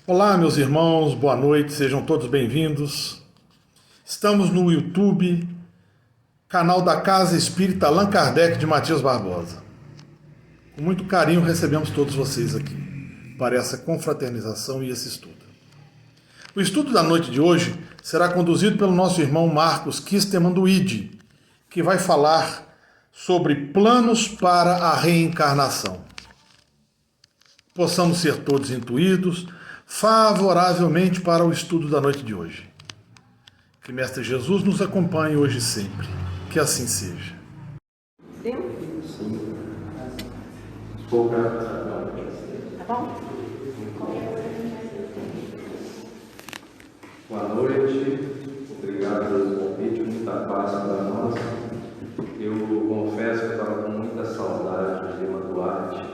Olá, meus irmãos, boa noite, sejam todos bem-vindos. Estamos no YouTube, canal da Casa Espírita Allan Kardec de Matias Barbosa. Com muito carinho recebemos todos vocês aqui para essa confraternização e esse estudo. O estudo da noite de hoje será conduzido pelo nosso irmão Marcos Kisteman do ID, que vai falar sobre planos para a reencarnação. Possamos ser todos intuídos favoravelmente para o estudo da noite de hoje. Que Mestre Jesus nos acompanhe hoje e sempre. Que assim seja. Sim. Tá bom? Boa noite, obrigado pelo convite, muita paz para nós. Eu confesso que eu estava com muita saudade de Lima Duarte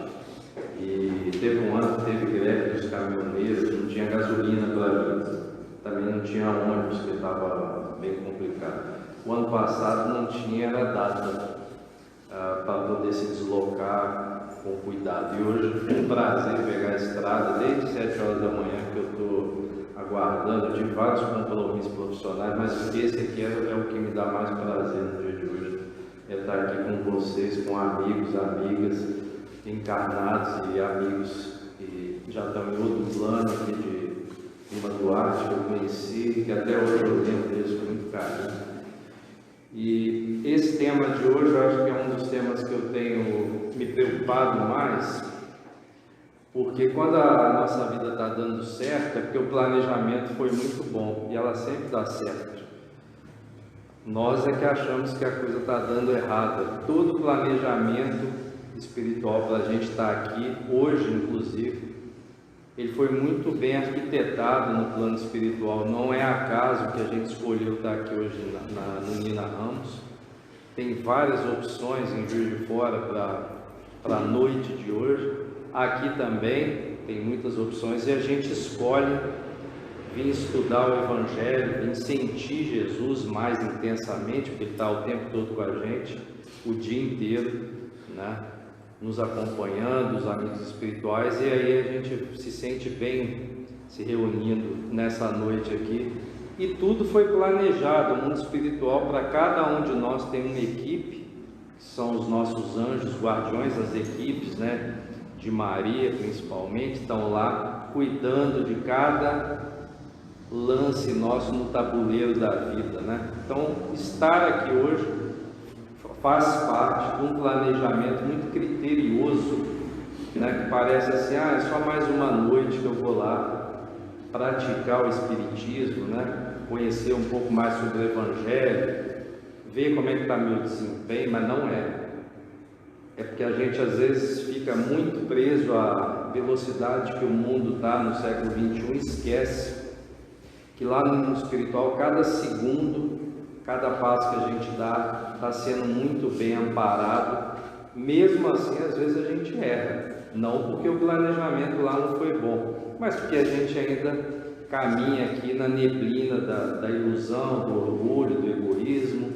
e teve um ano que teve greve dos caminhoneiros, não tinha gasolina para vir, também não tinha ônibus, que estava bem complicado. O ano passado não tinha era data para poder se deslocar com cuidado. E hoje é um prazer pegar a estrada desde 7 horas da manhã que eu estou aguardando. Eu tive vários compromissos profissionais, mas esse aqui é o que me dá mais prazer no dia de hoje. É estar aqui com vocês, com amigos, amigas, encarnados e amigos que já estão em outro plano aqui de Lima Duarte, que eu conheci, que até hoje eu lembro deles com muito carinho. E esse tema de hoje eu acho que é um dos temas que eu tenho me preocupado mais, porque quando a nossa vida está dando certo, é porque o planejamento foi muito bom e ela sempre dá certo. Nós é que achamos que a coisa está dando errada. Todo planejamento espiritual para a gente estar aqui, hoje inclusive, ele foi muito bem arquitetado no plano espiritual. Não é acaso que a gente escolheu estar aqui hoje no Nina Ramos. Tem várias opções em Juiz de Fora para a noite de hoje. Aqui também tem muitas opções e a gente escolhe vir estudar o Evangelho, vir sentir Jesus mais intensamente, porque ele está o tempo todo com a gente, o dia inteiro, né? Nos acompanhando, os amigos espirituais, e aí a gente se sente bem se reunindo nessa noite aqui. E tudo foi planejado. O mundo espiritual, para cada um de nós tem uma equipe, que são os nossos anjos guardiões, as equipes, né, de Maria principalmente, estão lá cuidando de cada lance nosso no tabuleiro da vida, né? Então, estar aqui hoje faz parte de um planejamento muito criterioso, né, que parece assim, é só mais uma noite que eu vou lá praticar o Espiritismo, né, conhecer um pouco mais sobre o Evangelho, ver como é que está meu desempenho, mas não é. É porque a gente às vezes fica muito preso à velocidade que o mundo está no século XXI e esquece que lá no mundo espiritual, cada segundo, cada passo que a gente dá está sendo muito bem amparado. Mesmo assim, às vezes a gente erra, não porque o planejamento lá não foi bom, mas porque a gente ainda caminha aqui na neblina da ilusão, do orgulho, do egoísmo,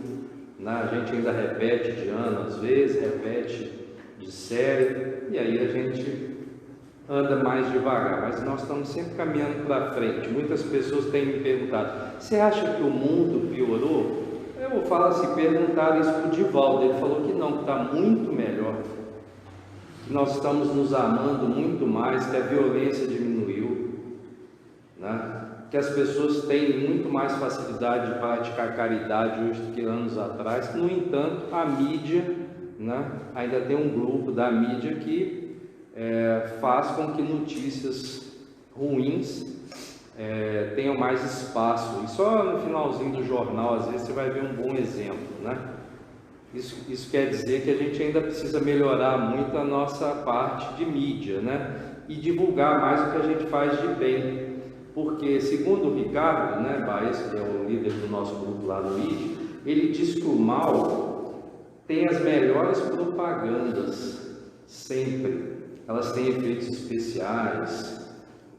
né? A gente ainda repete de ano, às vezes, repete de série, e aí a gente anda mais devagar, mas nós estamos sempre caminhando para frente. Muitas pessoas têm me perguntado, você acha que o mundo piorou? Eu vou falar assim, perguntaram isso para o Divaldo, ele falou que não, que está muito melhor, que nós estamos nos amando muito mais, que a violência diminuiu, né? Que as pessoas têm muito mais facilidade de praticar caridade hoje do que anos atrás. No entanto, a mídia, né, ainda tem um grupo da mídia que faz com que notícias ruins tenham mais espaço, e só no finalzinho do jornal às vezes você vai ver um bom exemplo, né? Isso quer dizer que a gente ainda precisa melhorar muito a nossa parte de mídia, né? E divulgar mais o que a gente faz de bem, porque segundo o Ricardo, né, Baez, que é o líder do nosso grupo lá no ID, ele diz que o mal tem as melhores propagandas, sempre. Elas têm efeitos especiais,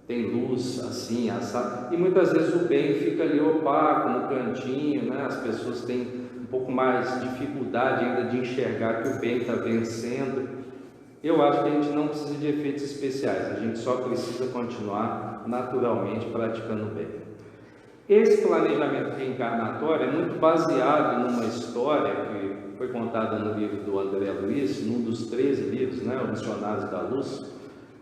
tem luz assim, assado, e muitas vezes o bem fica ali opaco no cantinho, né? As pessoas têm um pouco mais dificuldade ainda de enxergar que o bem está vencendo. Eu acho que a gente não precisa de efeitos especiais, a gente só precisa continuar naturalmente praticando bem. Esse planejamento reencarnatório é muito baseado numa história que foi contada no livro do André Luiz, num dos 13 livros, né, o Missionários da Luz,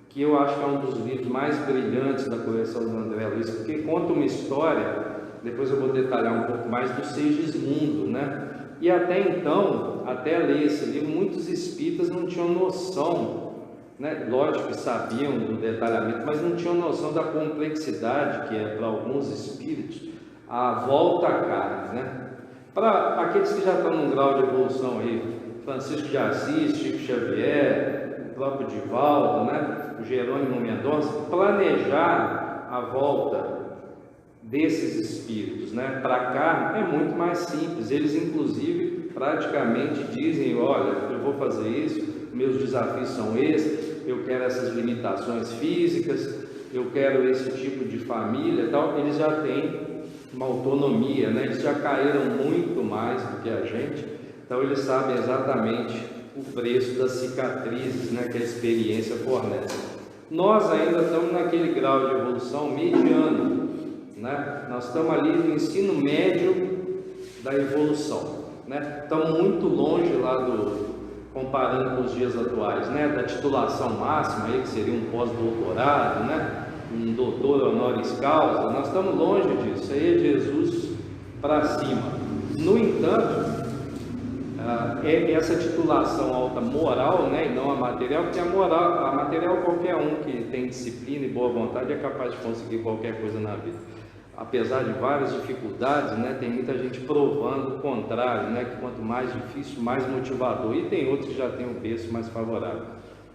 que eu acho que é um dos livros mais brilhantes da coleção do André Luiz, porque conta uma história, depois eu vou detalhar um pouco mais, do Segismundo, né? E até então, até ler esse livro, muitos espíritas não tinham noção, né? Lógico que sabiam do detalhamento, mas não tinham noção da complexidade que é para alguns espíritos a volta à carne, né? Para aqueles que já estão num grau de evolução aí, Francisco de Assis, Chico Xavier, o próprio Divaldo, né? O Jerônimo Mendonça, planejar a volta desses espíritos, né, para cá é muito mais simples. Eles inclusive praticamente dizem: olha, eu vou fazer isso, meus desafios são esses, eu quero essas limitações físicas, eu quero esse tipo de família e tal. Eles já têm uma autonomia, né? Eles já caíram muito mais do que a gente, então eles sabem exatamente o preço das cicatrizes, né, que a experiência fornece. Nós ainda estamos naquele grau de evolução mediano, né? Nós estamos ali no ensino médio da evolução, né? Estamos muito longe lá comparando com os dias atuais, né? Da titulação máxima, aí, que seria um pós-doutorado, né? Um doutor honoris causa. Nós estamos longe disso, aí é Jesus para cima. No entanto, é essa titulação alta moral, né, e não a material, porque a material qualquer um que tem disciplina e boa vontade é capaz de conseguir qualquer coisa na vida. Apesar de várias dificuldades, né, tem muita gente provando o contrário, né, que quanto mais difícil, mais motivador, e tem outros que já têm um berço mais favorável.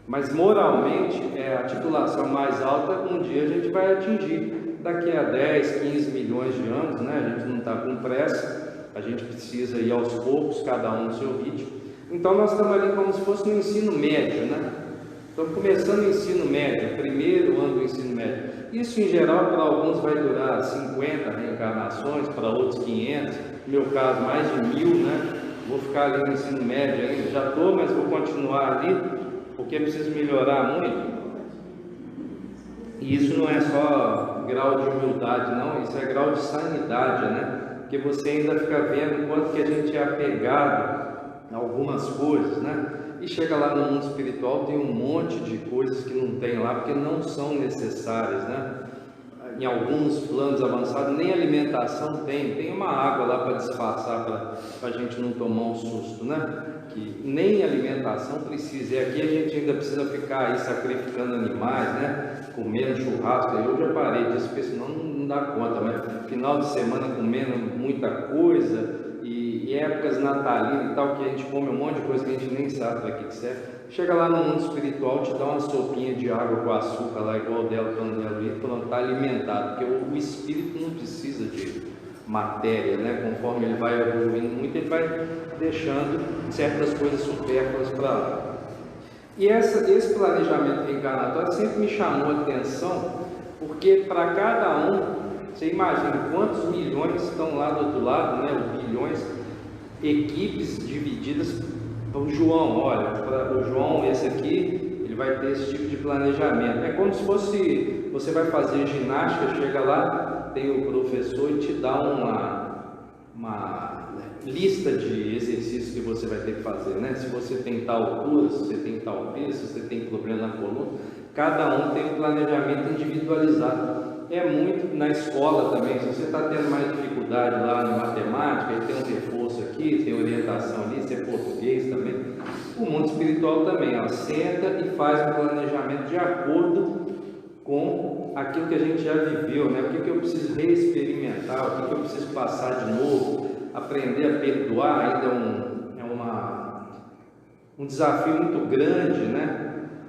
Mas moralmente, a titulação mais alta um dia a gente vai atingir, daqui a 10, 15 milhões de anos, né, a gente não está com pressa, a gente precisa ir aos poucos, cada um no seu ritmo. Então nós estamos ali como se fosse no ensino médio, né? Estamos começando o ensino médio, primeiro ano do ensino médio. Isso em geral para alguns vai durar 50 reencarnações, para outros 500, no meu caso mais de 1000, né? Vou ficar ali no ensino médio ainda, já estou, mas vou continuar ali, porque preciso melhorar muito. E isso não é só grau de humildade, não, isso é grau de sanidade, né? Porque você ainda fica vendo quanto que a gente é apegado a algumas coisas, né? E chega lá no mundo espiritual, tem um monte de coisas que não tem lá, porque não são necessárias, né? Em alguns planos avançados, nem alimentação tem uma água lá para disfarçar, para a gente não tomar um susto, né? Que nem alimentação precisa, e aqui a gente ainda precisa ficar aí sacrificando animais, né? Comendo churrasco. Eu já parei disso, porque senão não dá conta, mas final de semana comendo muita coisa, e épocas natalinas e tal, que a gente come um monte de coisa que a gente nem sabe para que serve. Chega lá no mundo espiritual, te dá uma sopinha de água com açúcar lá, igual dela, e pronto, está alimentado, porque o espírito não precisa de matéria, né? Conforme ele vai evoluindo muito, ele vai deixando certas coisas supérfluas para lá. E esse planejamento reencarnatório sempre me chamou a atenção, porque para cada um, você imagina quantos milhões estão lá do outro lado, né? Os bilhões, equipes divididas. O João, olha, para o João, esse aqui, ele vai ter esse tipo de planejamento. É como se fosse, você vai fazer ginástica, chega lá, tem o professor e te dá uma lista de exercícios que você vai ter que fazer, né? Se você tem tal altura, se você tem tal peso, se você tem problema na coluna, cada um tem um planejamento individualizado. É muito na escola também, se você está tendo mais dificuldade lá na matemática, tem um reforço aqui, tem orientação ali, se é português também. O mundo espiritual também, ela senta e faz um planejamento de acordo com aquilo que a gente já viveu, né? O que eu preciso reexperimentar, o que eu preciso passar de novo, aprender a perdoar ainda um desafio muito grande, né?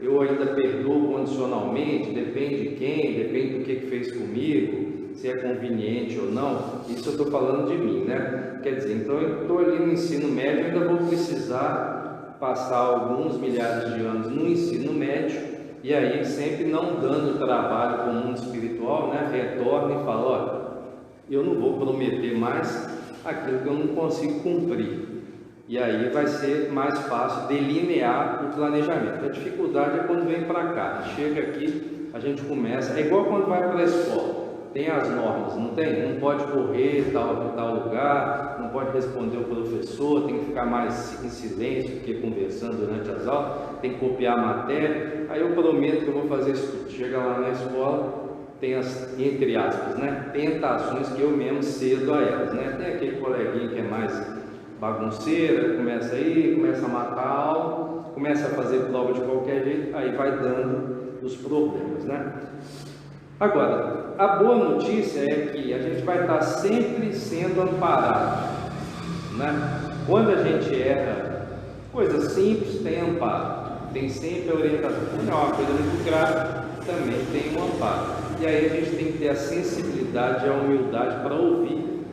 Eu ainda perdoo condicionalmente, depende de quem, depende do que fez comigo, se é conveniente ou não. Isso eu estou falando de mim, né? Quer dizer, então eu estou ali no ensino médio, ainda vou precisar passar alguns milhares de anos no ensino médio, e aí sempre não dando trabalho com o mundo espiritual, né? Retorno e falo: olha, eu não vou prometer mais aquilo que eu não consigo cumprir. E aí vai ser mais fácil delinear o planejamento. A dificuldade é quando vem para cá, chega aqui, a gente começa, é igual quando vai para a escola, tem as normas, não tem? Não pode correr em tal lugar, não pode responder o professor, tem que ficar mais em silêncio do que conversando durante as aulas, tem que copiar a matéria. Aí eu prometo que eu vou fazer isso tudo. Chega lá na escola, tem as, entre aspas, né, tentações que eu mesmo cedo a elas, né? Tem aquele coleguinha que é mais bagunceira, começa aí, começa a matar a aula, começa a fazer prova de qualquer jeito, aí vai dando os problemas, né? Agora, a boa notícia é que a gente vai estar sempre sendo amparado, né? Quando a gente erra, coisas simples tem amparo, tem sempre a orientação. Quando é uma coisa muito grave, também tem um amparo. E aí a gente tem que ter a sensibilidade e a humildade para ouvir,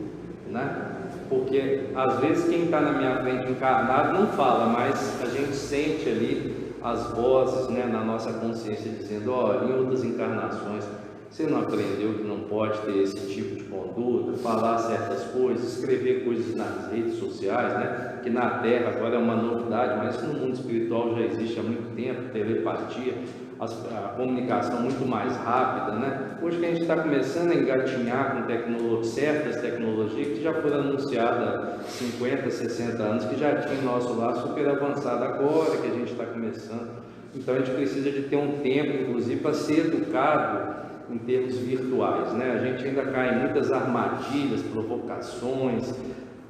né? Porque às vezes quem está na minha frente encarnado não fala, mas a gente sente ali as vozes, né, na nossa consciência dizendo: ó, em outras encarnações você não aprendeu que não pode ter esse tipo de conduta, falar certas coisas, escrever coisas nas redes sociais, né? Que na Terra agora é uma novidade, mas no mundo espiritual já existe há muito tempo, telepatia, a comunicação muito mais rápida, né? Hoje que a gente está começando a engatinhar com certas tecnologias que já foram anunciadas há 50, 60 anos, que já tinha nosso lá super avançado agora, que a gente está começando. Então a gente precisa de ter um tempo, inclusive, para ser educado em termos virtuais, né? A gente ainda cai em muitas armadilhas, provocações,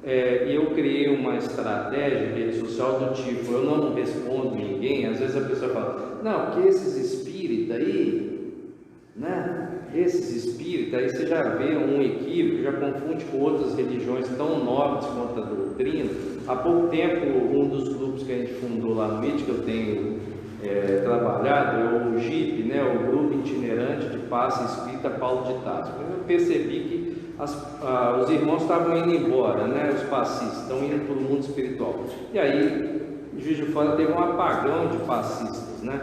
e eu criei uma estratégia de rede social do tipo: eu não respondo ninguém. Às vezes a pessoa fala: não, porque esses espíritas aí, né? Esses espíritas aí, você já vê um equívoco, já confunde com outras religiões tão nobres quanto a doutrina. Há pouco tempo, um dos grupos que a gente fundou lá no MIT, que eu tenho trabalhado, é o GIP, né? O Grupo Itinerante de Passe Espírita Paulo de Tarso. Eu percebi que os irmãos estavam indo embora, né? Os passistas estão indo para o mundo espiritual. E aí, em Juiz de Fora teve um apagão de passistas, né?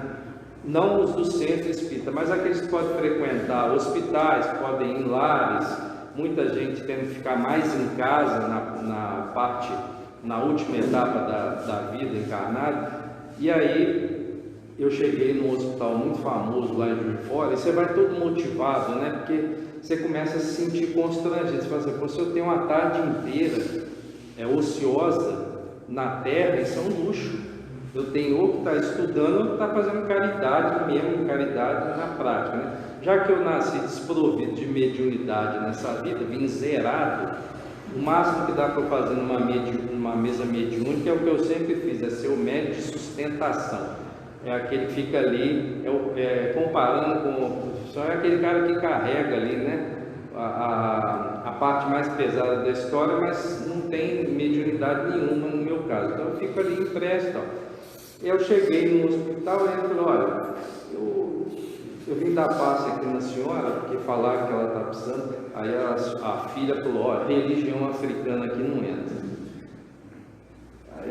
Não os do centro espírita, mas aqueles que podem frequentar hospitais, podem ir em lares, muita gente tendo que ficar mais em casa na última etapa da vida encarnada. E aí eu cheguei num hospital muito famoso lá em Juiz de Fora, e você vai todo motivado, né? Porque você começa a se sentir constrangido. Você fala assim: se eu tenho uma tarde inteira ociosa na Terra, isso é um luxo. Eu tenho ou que está estudando ou que está fazendo caridade mesmo, caridade na prática, né? Já que eu nasci desprovido de mediunidade nessa vida, vim zerado, o máximo que dá para eu fazer numa mesa mediúnica é o que eu sempre fiz, é ser o médium de sustentação. É aquele que fica ali, comparando com... Só é aquele cara que carrega ali, né? A parte mais pesada da história, mas não tem mediunidade nenhuma no meu caso. Então eu fico ali impresso. Eu cheguei no hospital e ele falou: olha, eu vim dar passe aqui na senhora, porque falaram que ela está precisando. Aí a filha falou: olha, religião africana aqui não entra.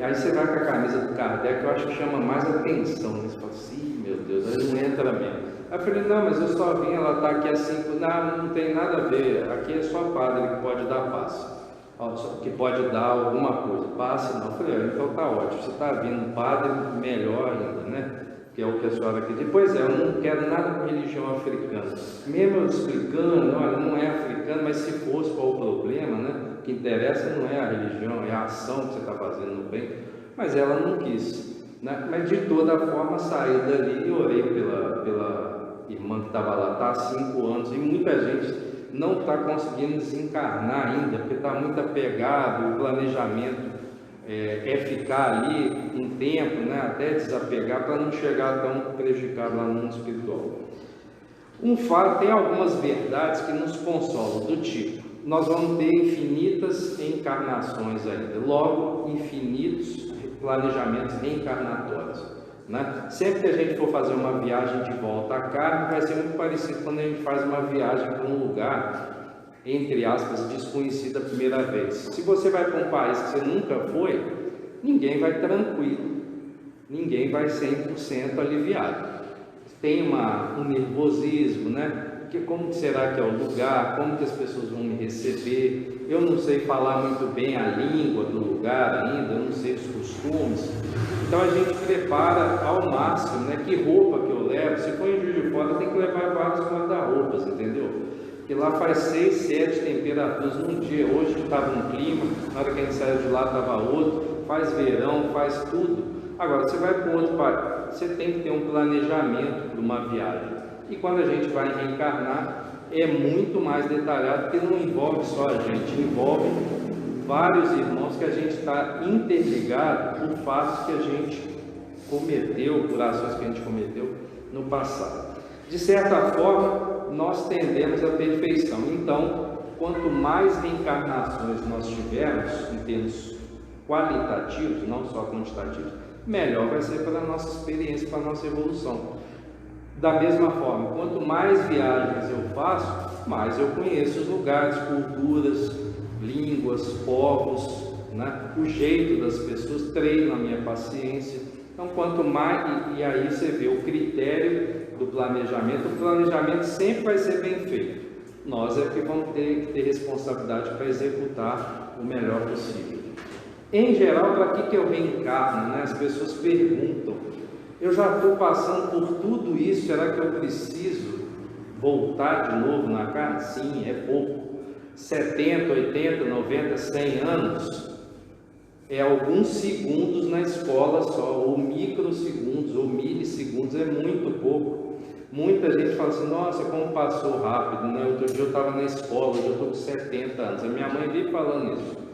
Aí você vai com a camisa do Kardec, eu acho que chama mais atenção, né? Você fala assim: meu Deus, aí não entra mesmo. Aí eu falei: não, mas eu só vim, ela está aqui assim. Não tem nada a ver, aqui é só padre que pode dar passe, que pode dar alguma coisa. Passe não. Eu falei: então tá ótimo, você está vindo padre, melhor ainda, né? Que é o que a senhora acredita. Pois é, eu não quero nada com religião africana. Mesmo eu explicando: olha, não é africano, mas se fosse, qual o problema, né? O que interessa não é a religião, é a ação que você está fazendo no bem. Mas ela não quis, né? Mas de toda forma saí dali e orei pela irmã que estava lá, está há 5 anos, e muita gente não está conseguindo desencarnar ainda, porque está muito apegado. O planejamento é ficar ali um tempo, né, até desapegar, para não chegar tão prejudicado lá no mundo espiritual. Um fato, tem algumas verdades que nos consolam, do tipo: nós vamos ter infinitas encarnações ainda, logo infinitos planejamentos reencarnatórios, né? Sempre que a gente for fazer uma viagem de volta à carne, vai ser muito parecido quando a gente faz uma viagem para um lugar, entre aspas, desconhecido a primeira vez. Se você vai para um país que você nunca foi, ninguém vai tranquilo, ninguém vai 100% aliviado. Tem um nervosismo, né? Como será que é o lugar, como que as pessoas vão me receber, eu não sei falar muito bem a língua do lugar ainda, eu não sei os costumes, então a gente prepara ao máximo, né? Que roupa que eu levo, se for em Juiz de Fora tem que levar vários guarda-roupas, entendeu? Porque lá faz 6, 7 temperaturas num dia, hoje estava um clima, na hora que a gente saiu de lá estava outro, faz verão, faz tudo. Agora, você vai para outro país, você tem que ter um planejamento para uma viagem. E quando a gente vai reencarnar, é muito mais detalhado, porque não envolve só a gente, envolve vários irmãos que a gente está interligado por fatos que a gente cometeu, por ações que a gente cometeu no passado. De certa forma, nós tendemos à perfeição. Então, quanto mais reencarnações nós tivermos, em termos qualitativos, não só quantitativos, melhor vai ser para a nossa experiência, para a nossa evolução. Da mesma forma, quanto mais viagens eu faço, mais eu conheço os lugares, culturas, línguas, povos, né? O jeito das pessoas, treino a minha paciência. Então, quanto mais, e aí você vê o critério do planejamento, o planejamento sempre vai ser bem feito. Nós é que vamos ter que ter responsabilidade para executar o melhor possível. Em geral, para que eu reencarno, né? As pessoas perguntam, eu já estou passando por tudo isso, será que eu preciso voltar de novo na carne? Sim, é pouco. 70, 80, 90, 100 anos é alguns segundos na escola só, ou microsegundos, ou milissegundos, é muito pouco. Muita gente fala assim, nossa, como passou rápido, né? Outro dia eu estava na escola, hoje eu estou com 70 anos. A minha mãe vive falando isso.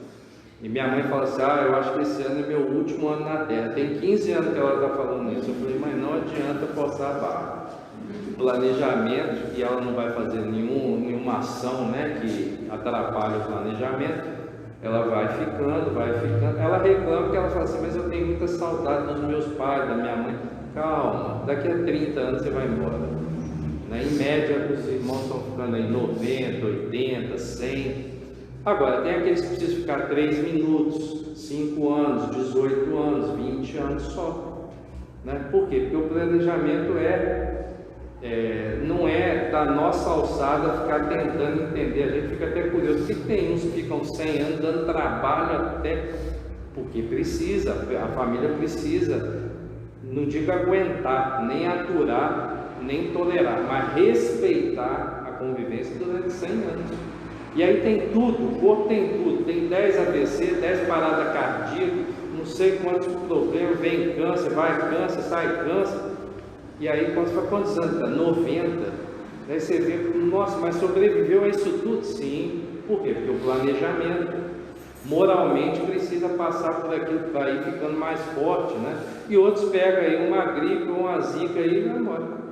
E minha mãe fala assim, eu acho que esse ano é meu último ano na Terra. Tem 15 anos que ela está falando isso. Eu falei, mãe, não adianta forçar a barra. Planejamento, e ela não vai fazer nenhuma ação, né, que atrapalhe o planejamento, ela vai ficando. Ela reclama porque ela fala assim, mas eu tenho muita saudade dos meus pais, da minha mãe. Calma, daqui a 30 anos você vai embora. Né? Em média, os irmãos estão ficando aí 90, 80, 100. Agora, tem aqueles que precisam ficar 3 minutos, 5 anos, 18 anos, 20 anos só. Né? Por quê? Porque o planejamento não é da nossa alçada ficar tentando entender. A gente fica até curioso. Por que tem uns que ficam 100 anos dando trabalho até? Porque precisa, a família precisa, não digo aguentar, nem aturar, nem tolerar, mas respeitar a convivência durante 100 anos. E aí tem tudo, o corpo tem tudo, tem 10 AVC, 10 paradas cardíacas, não sei quantos problemas, vem câncer, vai câncer, sai câncer. E aí quando você fala, quantos anos? 90. Aí você vê, nossa, mas sobreviveu a isso tudo? Sim. Por quê? Porque o planejamento moralmente precisa passar por aquilo para ir ficando mais forte, né? E outros pegam aí uma gripe ou uma zika aí e vai embora.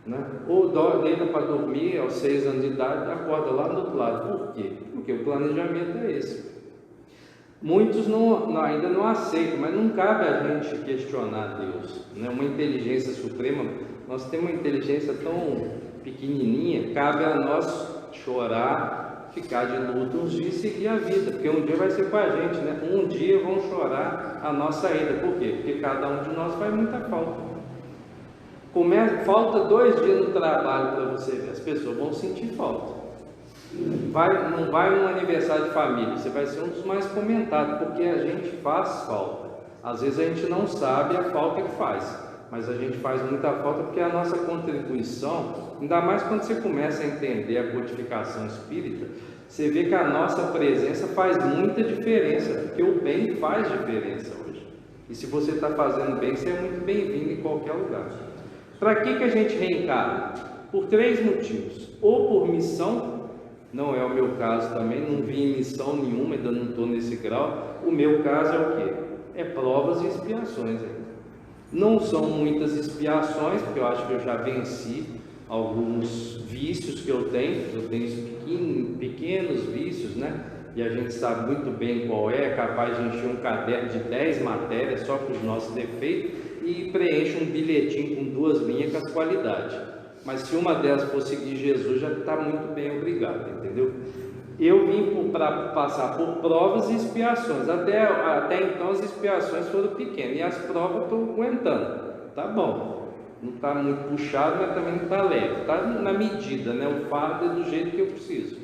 Né? Ou deita para dormir aos 6 anos de idade, acorda lá do outro lado. Por quê? Porque o planejamento é esse. Muitos ainda não aceitam, mas não cabe a gente questionar Deus. Né? Uma inteligência suprema, nós temos uma inteligência tão pequenininha, cabe a nós chorar, ficar de luto uns dias e seguir a vida, porque um dia vai ser com a gente, né? Um dia vão chorar a nossa ida. Por quê? Porque cada um de nós faz muita falta. Falta 2 dias no trabalho para você ver, as pessoas vão sentir falta. Não vai num aniversário de família, você vai ser um dos mais comentados, porque a gente faz falta. Às vezes a gente não sabe a falta que faz, mas a gente faz muita falta porque a nossa contribuição, ainda mais quando você começa a entender a codificação espírita, você vê que a nossa presença faz muita diferença, porque o bem faz diferença hoje. E se você está fazendo bem, você é muito bem-vindo em qualquer lugar. Para que a gente reencarna? Por 3 motivos. Ou por missão, não é o meu caso também, não vim em missão nenhuma, ainda não estou nesse grau. O meu caso é o quê? É provas e expiações. Não são muitas expiações, porque eu acho que eu já venci alguns vícios que eu tenho pequenos vícios, né? E a gente sabe muito bem qual é capaz de encher um caderno de 10 matérias só com os nossos defeitos, e preenche um bilhetinho com 2 linhas com as qualidades. Mas se uma delas for seguir Jesus, já está muito bem, obrigado, entendeu? Eu vim para passar por provas e expiações. Até então as expiações foram pequenas e as provas eu estou aguentando. Tá bom. Não está muito puxado, mas também não está leve. Está na medida, né? O fardo é do jeito que eu preciso.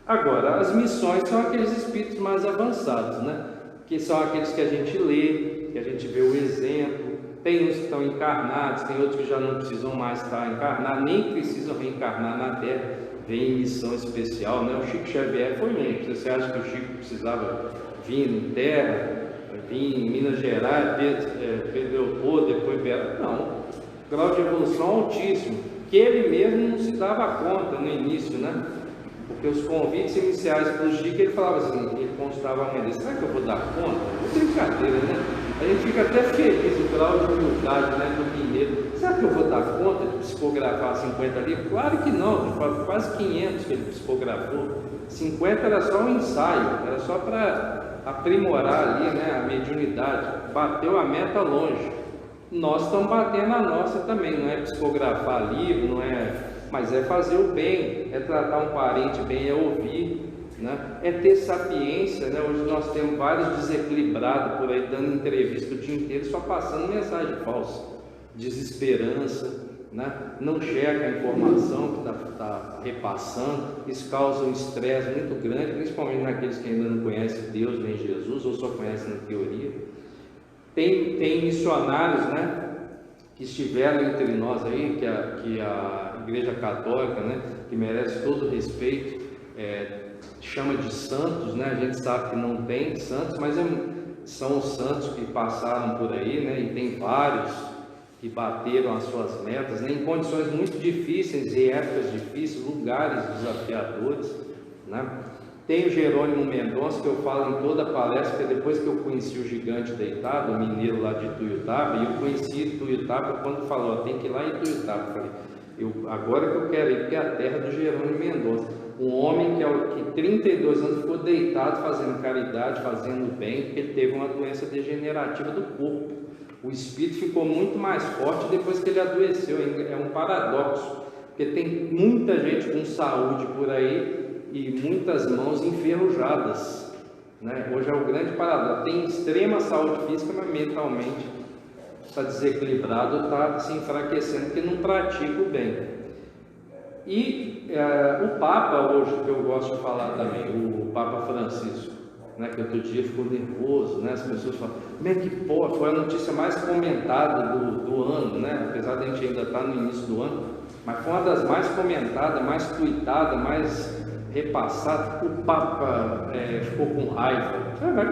Agora, as missões são aqueles espíritos mais avançados, né? Que são aqueles que a gente lê, que a gente vê o exemplo. Tem uns que estão encarnados, tem outros que já não precisam mais estar encarnados, nem precisam reencarnar na Terra, vem em missão especial, né? O Chico Xavier foi um. Você acha que o Chico precisava vir em Terra, vir em Minas Gerais, Pedro Leopoldo, depois Belo? Não. Grau de evolução altíssimo, que ele mesmo não se dava conta no início, né? Porque os convites iniciais para o Chico, ele falava assim, ele constava a mãe, será que eu vou dar conta? É brincadeira, né? A gente fica até feliz, o grau de humildade, né, do mineiro. Será que eu vou dar conta de psicografar 50 livros? Claro que não, quase 500 que ele psicografou. 50 era só um ensaio, era só para aprimorar ali, né, a mediunidade. Bateu a meta longe. Nós estamos batendo a nossa também, não é psicografar livro, não é, mas é fazer o bem, é tratar um parente bem, é ouvir, né? É ter sapiência, né? Hoje nós temos vários desequilibrados por aí dando entrevista o dia inteiro só passando mensagem falsa, desesperança, né? Não checa a informação que está repassando. Isso causa um estresse muito grande, principalmente naqueles que ainda não conhecem Deus nem Jesus ou só conhecem na teoria. Tem missionários, né, que estiveram entre nós aí, que a Igreja Católica, né, que merece todo o respeito, chama de santos, né? A gente sabe que não tem santos, mas são os santos que passaram por aí, né? E tem vários que bateram as suas metas, né? Em condições muito difíceis, em épocas difíceis, lugares desafiadores, né? Tem o Jerônimo Mendonça, que eu falo em toda a palestra, porque depois que eu conheci o Gigante Deitado, o mineiro lá de Tuiutaba, e eu conheci Tuiutaba quando falou, tem que ir lá em Tuiutaba. Eu falei, agora que eu quero ir, porque é a terra do Jerônimo Mendonça. Um homem que 32 anos ficou deitado fazendo caridade, fazendo bem, porque ele teve uma doença degenerativa do corpo. O espírito ficou muito mais forte depois que ele adoeceu. É um paradoxo, porque tem muita gente com saúde por aí e muitas mãos enferrujadas, né? Hoje é o grande paradoxo. Tem extrema saúde física, mas mentalmente está desequilibrado, está se enfraquecendo porque não pratica o bem. E o Papa hoje, que eu gosto de falar também, o Papa Francisco, né, que outro dia ficou nervoso, né, as pessoas falam, como é que pode? Foi a notícia mais comentada do ano, né, apesar de a gente ainda estar no início do ano, mas foi uma das mais comentadas, mais tweetadas, mais repassadas. O Papa ficou com raiva.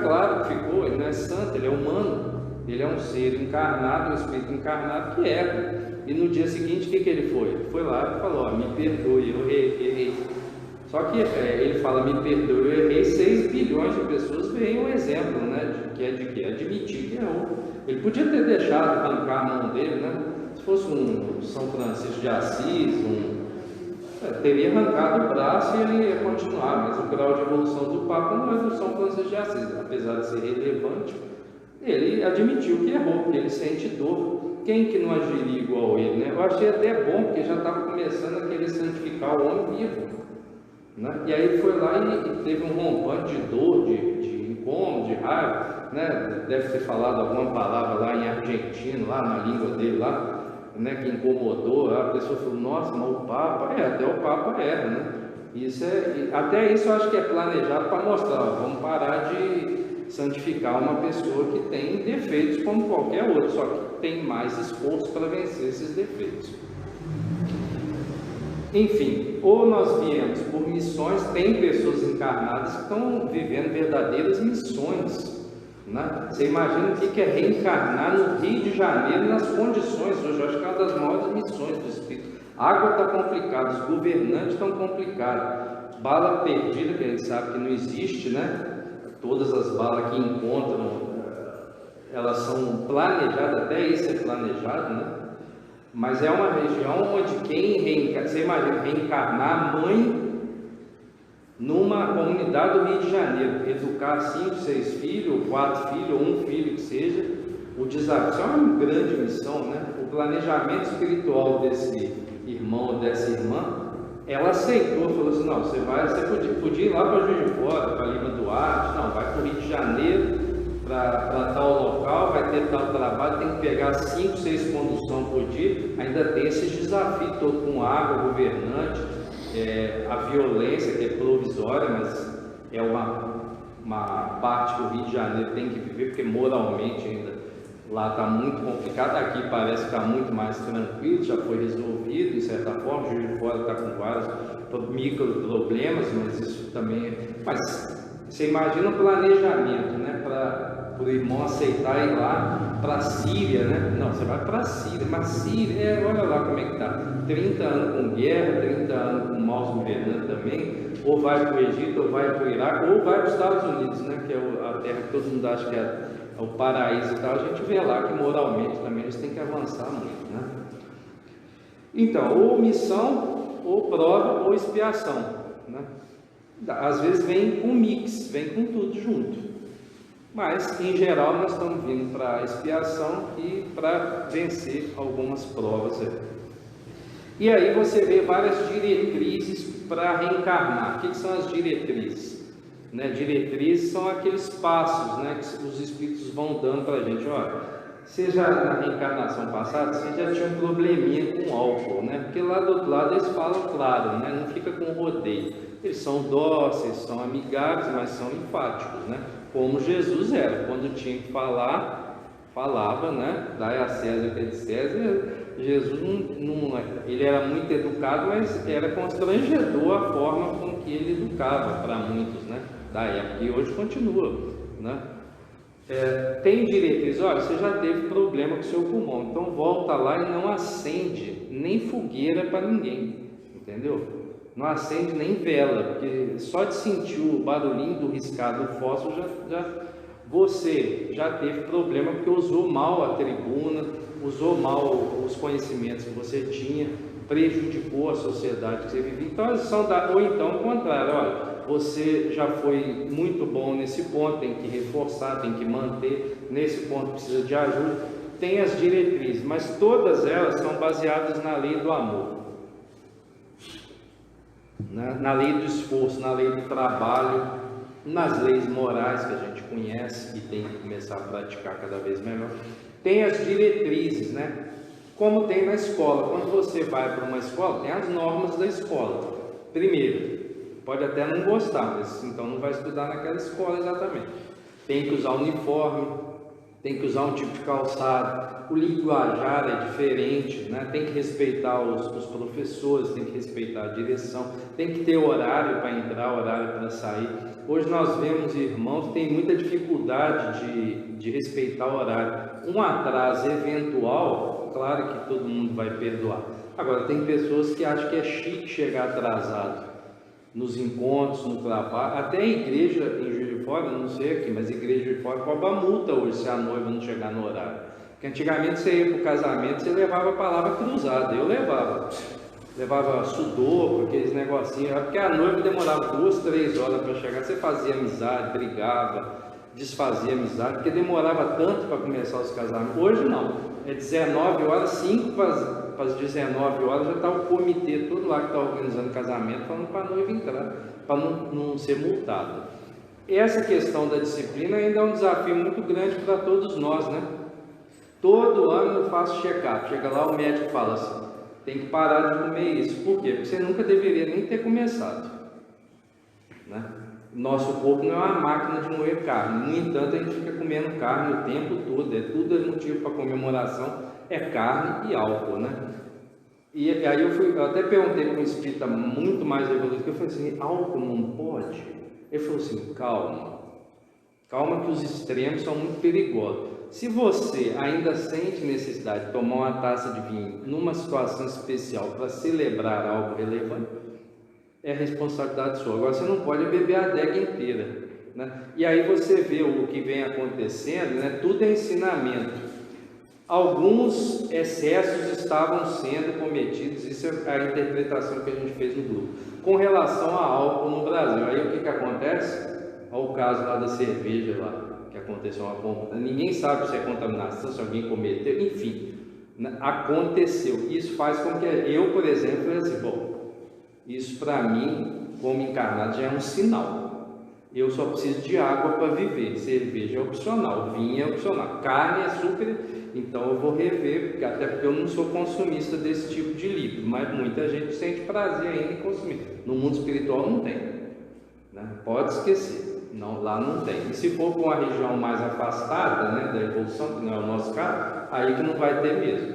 Claro que ficou, ele não é santo, ele é humano, ele é um ser encarnado, um espírito encarnado que erra. E no dia seguinte, o que ele foi? Foi lá e falou, me perdoe, eu errei. Só que ele fala, me perdoe, eu errei, 6 bilhões de pessoas veem um exemplo, né, de que admitir que errou. Ele podia ter deixado arrancar a mão dele, né? Se fosse um São Francisco de Assis, teria arrancado o braço e ele ia continuar, mas o grau de evolução do Papa não é do São Francisco de Assis, apesar de ser relevante, ele admitiu que errou, porque ele sente dor. Quem que não agiria igual ele, né? Eu achei até bom, porque já estava começando a querer santificar o homem vivo, né? E aí ele foi lá e teve um rompante de dor, de incômodo, de raiva, né? Deve ter falado alguma palavra lá em argentino, lá na língua dele, lá, né? Que incomodou. A pessoa falou, nossa, mas o Papa, até o Papa erra, né? Até isso eu acho que é planejado para mostrar, vamos parar de santificar uma pessoa que tem defeitos como qualquer outro, só que tem mais esforço para vencer esses defeitos. Enfim, ou nós viemos por missões, tem pessoas encarnadas que estão vivendo verdadeiras missões, né? Você imagina o que é reencarnar no Rio de Janeiro nas condições, hoje eu acho que é uma das maiores missões do Espírito. A água está complicada, os governantes estão complicados, bala perdida, que a gente sabe que não existe, né? Todas as balas que encontram, elas são planejadas, até isso é planejado, né? Mas é uma região onde quem reencarna, você imagina, reencarnar mãe numa comunidade do Rio de Janeiro, educar 5, 6 filhos, ou 4 filhos, ou 1 filho que seja, o desafio é uma grande missão, né? O planejamento espiritual desse irmão ou dessa irmã, ela aceitou, falou assim, não, você podia ir lá para Juiz de Fora, para Lima Duarte, não, vai para o Rio de Janeiro, para tal local, vai ter tal trabalho, tem que pegar 5, 6 conduções por dia, ainda tem esse desafio todo com água, governante, a violência que é provisória, mas é uma parte que o Rio de Janeiro tem que viver, porque moralmente ainda lá está muito complicado. Aqui parece que está muito mais tranquilo, já foi resolvido de certa forma. O Juiz de Fora está com vários micro problemas, mas isso também mas você imagina o planejamento, né, para o irmão aceitar ir lá para a Síria, né? Não, você vai para a Síria, mas Síria, olha lá como é que está, 30 anos com guerra, 30 anos com maus governantes também, ou vai para o Egito, ou vai para o Iraque, ou vai para os Estados Unidos, né, que é a terra que todo mundo acha que é o paraíso e tal. A gente vê lá que moralmente também eles têm que avançar muito, né? Então, ou missão, ou prova, ou expiação, né? Às vezes vem com mix, vem com tudo junto, mas em geral nós estamos vindo para expiação e para vencer algumas provas aí. E aí você vê várias diretrizes para reencarnar. O que são as diretrizes? Né? Diretrizes são aqueles passos, né, que os espíritos vão dando para a gente. Olha, você já na reencarnação passada, você já tinha um probleminha com álcool, né? Porque lá do outro lado eles falam claro, né? Não fica com rodeio. Eles são dóceis, são amigáveis, mas são enfáticos, né? Como Jesus era, quando tinha que falar, falava, né? Dai a César o que é de César. Jesus ele era muito educado, mas era constrangedor a forma com que ele educava para muitos, né, da época, e hoje continua, né? Tem diretriz, olha, você já teve problema com o seu pulmão, então volta lá e não acende nem fogueira para ninguém, entendeu? Não acende nem vela, porque só de sentir o barulhinho do riscado do fósforo você já teve problema porque usou mal a tribuna, usou mal os conhecimentos que você tinha, prejudicou a sociedade que você vivia. Então, ou então o contrário, olha, você já foi muito bom nesse ponto, tem que reforçar, tem que manter, nesse ponto precisa de ajuda. Tem as diretrizes, mas todas elas são baseadas na lei do amor, na lei do esforço, na lei do trabalho, nas leis morais que a gente conhece e tem que começar a praticar cada vez melhor. Tem as diretrizes, né? Como tem na escola. Quando você vai para uma escola, tem as normas da escola. Primeiro, pode até não gostar, mas então não vai estudar naquela escola exatamente. Tem que usar uniforme, tem que usar um tipo de calçado, o linguajar é diferente, né? Tem que respeitar os professores, tem que respeitar a direção, tem que ter horário para entrar, horário para sair. Hoje nós vemos irmãos que têm muita dificuldade de respeitar o horário. Um atraso eventual, claro que todo mundo vai perdoar. Agora, tem pessoas que acham que é chique chegar atrasado nos encontros, no trabalho, até a igreja em Juiz de Fora, não sei aqui, mas a igreja de Fora cobra multa hoje se a noiva não chegar no horário. Porque antigamente você ia para o casamento, você levava a palavra cruzada, eu levava sudoku, aqueles negocinhos, porque a noiva demorava 2, 3 horas para chegar, você fazia amizade, brigava, desfazia amizade, porque demorava tanto para começar os casamentos. Hoje não, é 19 horas, 5 para as 19 horas já está o comitê todo lá que está organizando o casamento, falando para a noiva entrar, para não ser multado. Essa questão da disciplina ainda é um desafio muito grande para todos nós, né? Todo ano eu faço check-up, chega lá o médico fala assim, tem que parar de comer isso. Por quê? Porque você nunca deveria nem ter começado, né? Nosso corpo não é uma máquina de moer carne. No entanto, a gente fica comendo carne o tempo todo. Tudo é motivo para comemoração. É carne e álcool, né? E aí eu até perguntei para um espírita muito mais evoluído, eu falei assim, álcool não pode? Ele falou assim, calma que os extremos são muito perigosos. Se você ainda sente necessidade de tomar uma taça de vinho numa situação especial para celebrar algo relevante, é responsabilidade sua. Agora você não pode beber a adega inteira, né? E aí você vê o que vem acontecendo, né? Tudo é ensinamento. Alguns excessos estavam sendo cometidos, isso é a interpretação que a gente fez no grupo, com relação a álcool no Brasil. Aí o que acontece? Olha o caso lá da cerveja lá, que aconteceu uma compra. Ninguém sabe se é contaminação, se alguém cometeu, enfim, aconteceu. Isso faz com que eu, por exemplo, falei assim, bom, isso para mim, como encarnado, já é um sinal. eu só preciso de água para viver, cerveja é opcional, vinho é opcional, carne, açúcar, então eu vou rever, até porque eu não sou consumista desse tipo de líquido, mas muita gente sente prazer ainda em consumir. No mundo espiritual não tem, né? Pode esquecer, não, lá não tem. E se for para uma região mais afastada, né, da evolução, que não é o nosso caso, aí que não vai ter mesmo.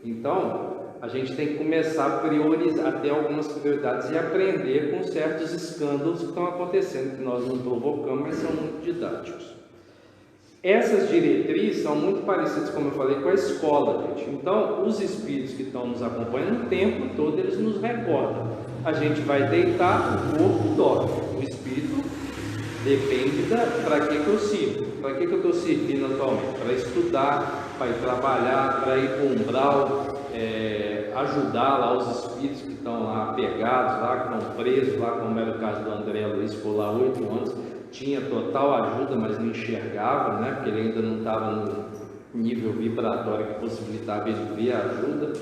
Então, a gente tem que começar a priorizar, a ter algumas prioridades e aprender com certos escândalos que estão acontecendo, que nós não provocamos, mas são muito didáticos. Essas diretrizes são muito parecidas, como eu falei, com a escola, gente. Então, os espíritos que estão nos acompanhando o tempo todo, eles nos recordam. A gente vai deitar, o corpo dorme. O espírito depende para que eu sirvo. Para que eu estou servindo atualmente? Para estudar, para ir trabalhar, para ir para o umbral, ajudar lá os espíritos que estão lá pegados, lá que estão presos, lá como era o caso do André Luiz, ficou lá 8 anos, tinha total ajuda, mas não enxergava, né? Porque ele ainda não estava no nível vibratório que possibilitava ele ver a ajuda,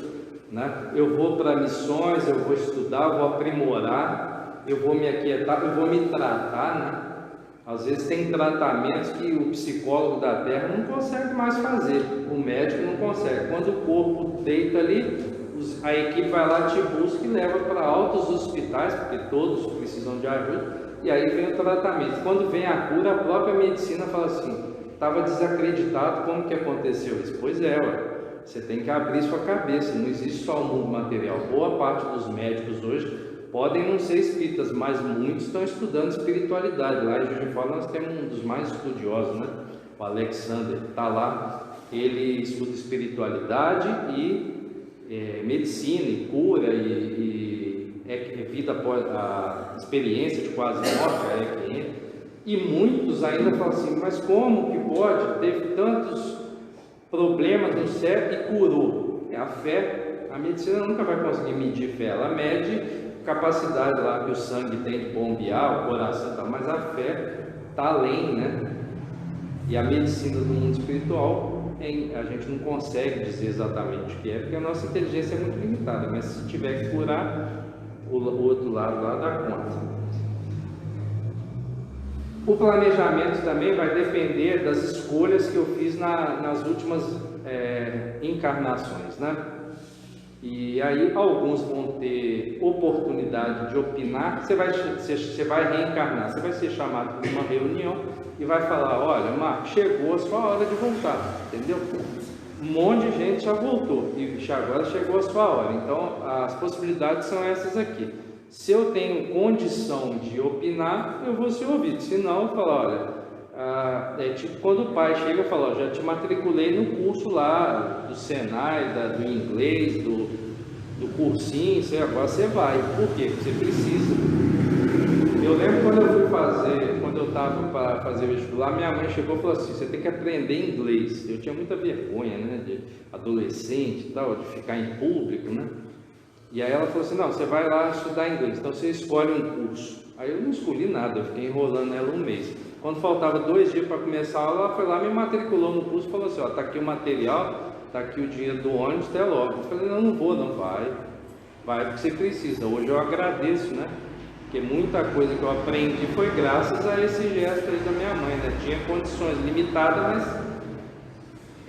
né? Eu vou para missões, eu vou estudar, eu vou aprimorar, eu vou me aquietar, eu vou me tratar, né? Às vezes tem tratamentos que o psicólogo da Terra não consegue mais fazer, o médico não consegue. Quando o corpo deita ali, a equipe vai lá, te busca e leva para altos hospitais, porque todos precisam de ajuda, e aí vem o tratamento. Quando vem a cura, a própria medicina fala assim, estava desacreditado, como que aconteceu isso? Pois é, ué, você tem que abrir sua cabeça, não existe só o mundo material. Boa parte dos médicos hoje podem não ser espíritas, mas muitos estão estudando espiritualidade. Lá em Juiz de Fora nós temos um dos mais estudiosos, né? O Alexander está lá, ele estuda espiritualidade e medicina, e cura, e vida após a experiência de quase morte, e muitos ainda falam assim, mas como que pode? Teve tantos problemas no cérebro e curou. É a fé. A medicina nunca vai conseguir medir fé, ela mede capacidade lá que o sangue tem de bombear, o coração, tá, mas a fé está além, né? E a medicina do mundo espiritual, a gente não consegue dizer exatamente o que é, porque a nossa inteligência é muito limitada, mas se tiver que curar, o outro lado lá dá conta. O planejamento também vai depender das escolhas que eu fiz nas últimas encarnações, né? E aí alguns vão ter oportunidade de opinar. Você vai reencarnar, você vai ser chamado para uma reunião e vai falar, olha, Marco, chegou a sua hora de voltar, entendeu? Um monte de gente já voltou e agora chegou a sua hora. Então as possibilidades são essas aqui. Se eu tenho condição de opinar, eu vou ser ouvido. Se não, eu falo, olha, é tipo quando o pai chega e fala, ó, já te matriculei no curso lá do Senai, do inglês, do cursinho, agora você vai. Por quê? Porque você precisa. Eu lembro quando eu estava para fazer vestibular, minha mãe chegou e falou assim, você tem que aprender inglês. Eu tinha muita vergonha, né, de adolescente e tal, de ficar em público, né? E aí ela falou assim, não, você vai lá estudar inglês, então você escolhe um curso. Aí eu não escolhi nada, eu fiquei enrolando ela um mês. Quando faltava 2 dias para começar a aula, ela foi lá, me matriculou no curso e falou assim, ó, tá aqui o material, tá aqui o dinheiro do ônibus, até logo. Eu falei, não vou, não, vai porque você precisa. Hoje eu agradeço, né? Porque muita coisa que eu aprendi foi graças a esse gesto aí da minha mãe, né? Tinha condições limitadas, mas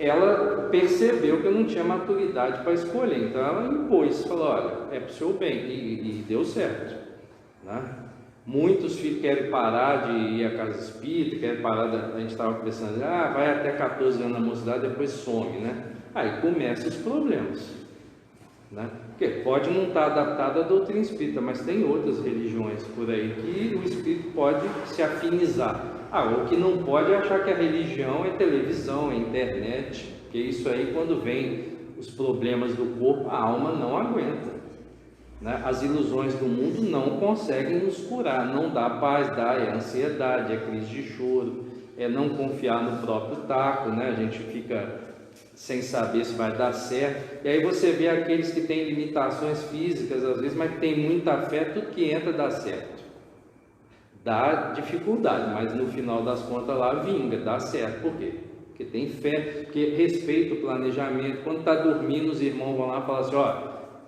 ela percebeu que eu não tinha maturidade para escolher, então ela impôs, falou, olha, é para o seu bem, e deu certo, né? Muitos filhos querem parar de ir à casa espírita, querem parar, a gente estava conversando, vai até 14 anos na mocidade, depois some, né? Aí começam os problemas, né? Porque pode não estar adaptado à doutrina espírita, mas tem outras religiões por aí que o espírito pode se afinizar. O que não pode é achar que a religião é televisão, é internet, porque isso aí, quando vem os problemas do corpo, a alma não aguenta, né? As ilusões do mundo não conseguem nos curar, não dá paz, é ansiedade, é crise de choro, é não confiar no próprio taco, né? A gente fica sem saber se vai dar certo, e aí você vê aqueles que têm limitações físicas às vezes, mas tem muita fé, tudo que entra dá certo. Dá dificuldade, mas no final das contas lá vinga, dá certo. Por quê? Porque tem fé, porque respeita o planejamento. Quando está dormindo, os irmãos vão lá e falam assim, ó,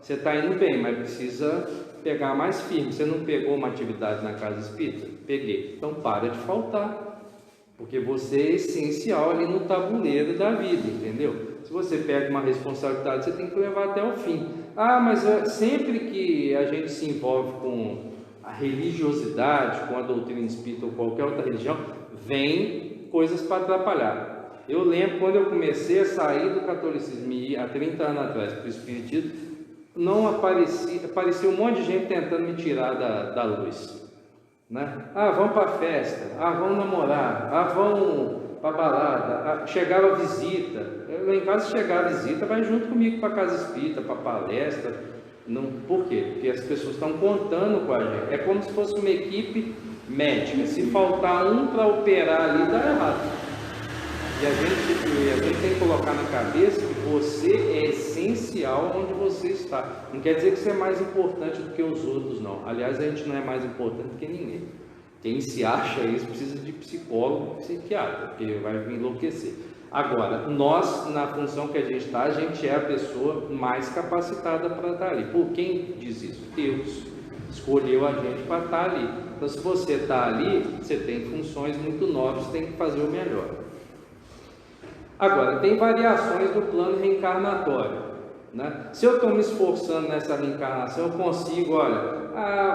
você está indo bem, mas precisa pegar mais firme. Você não pegou uma atividade na casa espírita? Peguei. Então para de faltar, porque você é essencial ali no tabuleiro da vida, entendeu? Se você pega uma responsabilidade, você tem que levar até o fim. Ah, mas sempre que a gente se envolve com a religiosidade, com a doutrina espírita ou qualquer outra religião, vem coisas para atrapalhar. Eu lembro quando eu comecei a sair do catolicismo e ir há 30 anos atrás para o espiritismo, não aparecia um monte de gente tentando me tirar da luz, né? Ah, vamos para a festa, ah, vamos namorar, ah, vamos para a balada, chegava a visita. Eu, em casa, chegar a visita, vai junto comigo para a casa espírita, para a palestra. Não, por quê? Porque as pessoas estão contando com a gente. É como se fosse uma equipe médica. Se faltar um para operar ali, dá errado. E a gente tem que colocar na cabeça que você é essencial onde você está. Não quer dizer que você é mais importante do que os outros, não. Aliás, a gente não é mais importante do que ninguém. Quem se acha isso precisa de psicólogo, psiquiatra, porque vai enlouquecer. Agora, nós, na função que a gente está, a gente é a pessoa mais capacitada para estar ali. Por quem diz isso? Deus escolheu a gente para estar ali. Então, se você está ali, você tem funções muito nobres, tem que fazer o melhor. Agora, tem variações do plano reencarnatório, né? Se eu estou me esforçando nessa reencarnação, eu consigo, olha,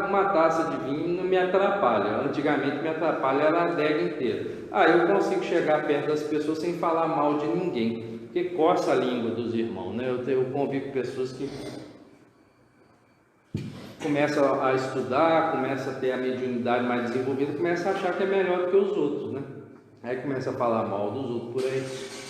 uma taça de vinho não me atrapalha. Antigamente me atrapalha era a adega inteira. Eu consigo chegar perto das pessoas sem falar mal de ninguém, porque coça a língua dos irmãos, né? Eu convivo com pessoas que começam a estudar, começam a ter a mediunidade mais desenvolvida, começam a achar que é melhor do que os outros, né? Aí começa a falar mal dos outros por aí.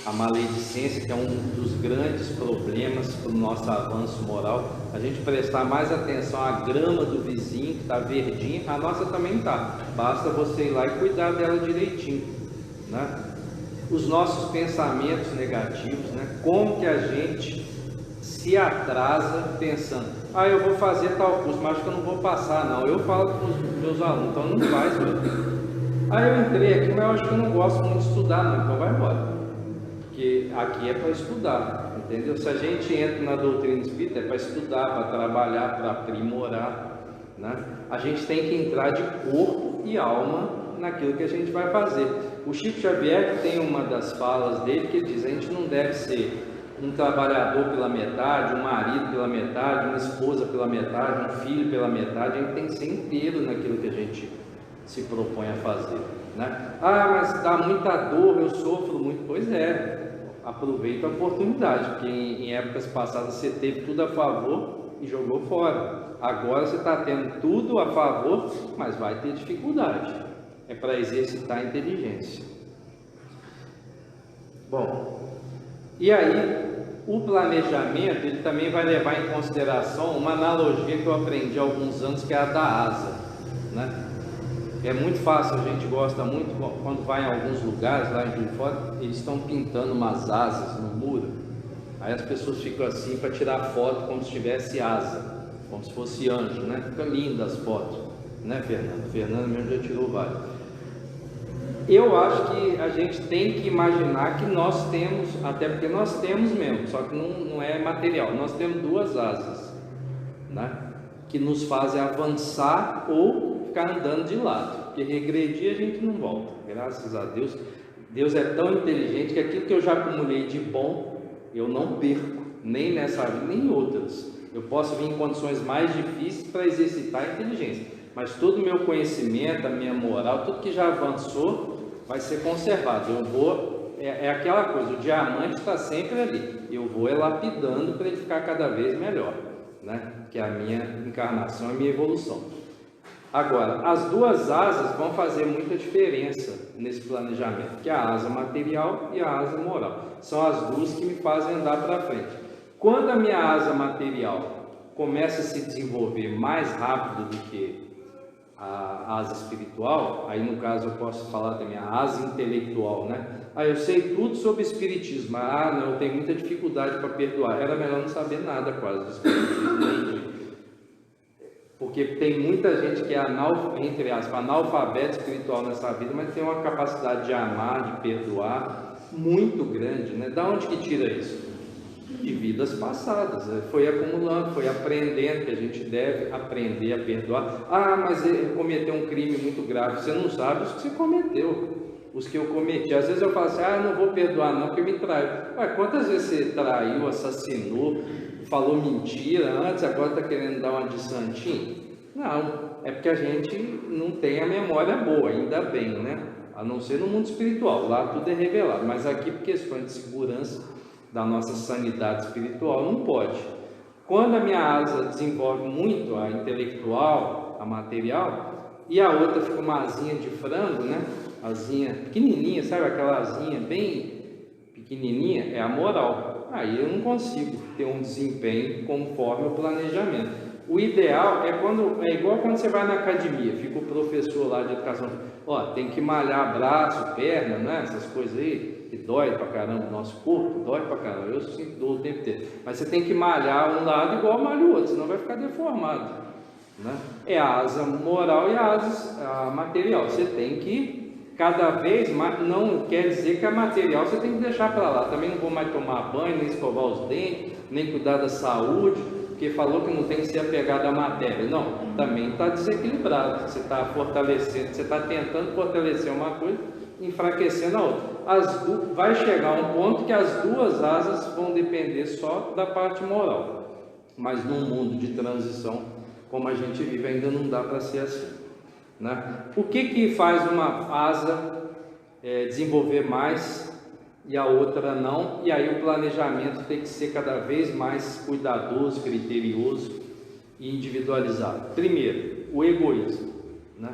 A maledicência, que é um dos grandes problemas para o nosso avanço moral, a gente prestar mais atenção à grama do vizinho que está verdinha, a nossa também está, basta você ir lá e cuidar dela direitinho, né? Os nossos pensamentos negativos, né? Como que a gente se atrasa pensando, eu vou fazer tal curso, mas acho que eu não vou passar não. Eu falo para os meus alunos, então não faz, meu Deus. Eu entrei aqui, mas eu acho que eu não gosto muito de estudar não, então vai embora. Porque aqui é para estudar, entendeu? Se a gente entra na doutrina espírita, é para estudar, para trabalhar, para aprimorar, né? A gente tem que entrar de corpo e alma naquilo que a gente vai fazer. O Chico Xavier tem uma das falas dele que ele diz, a gente não deve ser um trabalhador pela metade, um marido pela metade, uma esposa pela metade, um filho pela metade, a gente tem que ser inteiro naquilo que a gente se propõe a fazer, né? Mas dá muita dor, eu sofro muito. Pois é, aproveita a oportunidade, porque em épocas passadas você teve tudo a favor e jogou fora. Agora você está tendo tudo a favor, mas vai ter dificuldade. É para exercitar a inteligência. Bom, e aí o planejamento, ele também vai levar em consideração uma analogia que eu aprendi há alguns anos, que é a da asa, né? É muito fácil, a gente gosta muito, quando vai em alguns lugares, lá em Rio de Fora, eles estão pintando umas asas no muro, aí as pessoas ficam assim para tirar foto como se tivesse asa, como se fosse anjo, né? Fica linda as fotos, né, Fernando? Fernando mesmo já tirou várias. Eu acho que a gente tem que imaginar que nós temos, até porque nós temos mesmo, só que não é material, nós temos duas asas, né? Que nos fazem avançar ou ficar andando de lado, porque regredir a gente não volta, graças a Deus. Deus é tão inteligente que aquilo que eu já acumulei de bom, eu não perco, nem nessa vida, nem em outras. Eu posso vir em condições mais difíceis para exercitar a inteligência, mas todo o meu conhecimento, a minha moral, tudo que já avançou, vai ser conservado. Eu vou, é aquela coisa, o diamante está sempre ali, eu vou lapidando para ele ficar cada vez melhor, né? Que é a minha encarnação, a minha evolução. Agora, as duas asas vão fazer muita diferença nesse planejamento, que é a asa material e a asa moral. São as duas que me fazem andar para frente. Quando a minha asa material começa a se desenvolver mais rápido do que a asa espiritual, aí no caso eu posso falar da minha asa intelectual, né? Eu sei tudo sobre espiritismo, não, eu tenho muita dificuldade para perdoar. Era melhor não saber nada quase do espiritismo, porque tem muita gente que é analfabeto espiritual nessa vida, mas tem uma capacidade de amar, de perdoar muito grande, né? Da onde que tira isso? de vidas passadas, foi acumulando, foi aprendendo que a gente deve aprender a perdoar. Ah, mas ele cometeu um crime muito grave. Você não sabe os que você cometeu, os que eu cometi. Às vezes eu falo assim, não vou perdoar não, porque me traiu. Quantas vezes você traiu, assassinou, falou mentira antes, agora está querendo dar uma de santinho? Não, é porque a gente não tem a memória boa, ainda bem, né? A não ser no mundo espiritual, lá tudo é revelado, mas aqui por questões de segurança da nossa sanidade espiritual não pode. Quando a minha asa desenvolve muito, a intelectual, a material, e a outra fica uma asinha de frango, né? Asinha pequenininha, sabe aquela asinha bem pequenininha? É a moral. Aí eu não consigo ter um desempenho conforme o planejamento. O ideal é igual quando você vai na academia, fica o professor lá de educação, tem que malhar braço, perna, né? Essas coisas aí, que dói pra caramba o nosso corpo, dói pra caramba, eu sinto dor o tempo inteiro. Mas você tem que malhar um lado igual malha o outro, senão vai ficar deformado, né? É a asa moral e a material. Você tem que cada vez mais, não quer dizer que a material você tem que deixar para lá. Também não vou mais tomar banho, nem escovar os dentes, nem cuidar da saúde, porque falou que não tem que ser apegado à matéria. Não, também está desequilibrado. Você está fortalecendo, você está tentando fortalecer uma coisa, enfraquecendo a outra. Vai chegar um ponto que as duas asas vão depender só da parte moral. Mas num mundo de transição, como a gente vive, ainda não dá para ser assim, né? O que faz uma asa desenvolver mais e a outra não? E aí o planejamento tem que ser cada vez mais cuidadoso, criterioso e individualizado. Primeiro, o egoísmo, né?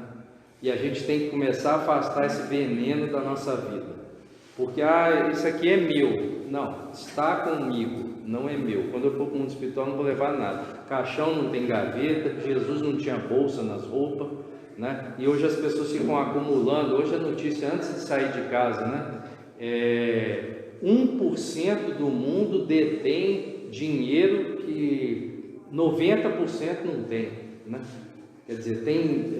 E a gente tem que começar a afastar esse veneno da nossa vida, porque isso aqui é meu. Não, está comigo, não é meu. Quando eu for para o mundo espiritual não vou levar nada. Caixão não tem gaveta, Jesus não tinha bolsa nas roupas, né? E hoje as pessoas ficam acumulando. Hoje a notícia, antes de sair de casa, né? 1% do mundo detém dinheiro que 90% não tem, né? Quer dizer, tem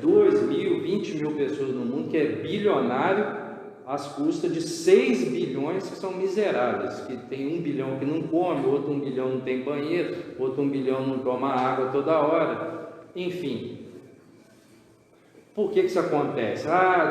2 mil, 20 mil pessoas no mundo que é bilionário às custas de 6 bilhões que são miseráveis, que tem 1 bilhão que não come, outro 1 bilhão não tem banheiro, outro 1 bilhão não toma água toda hora, enfim. Por que isso acontece?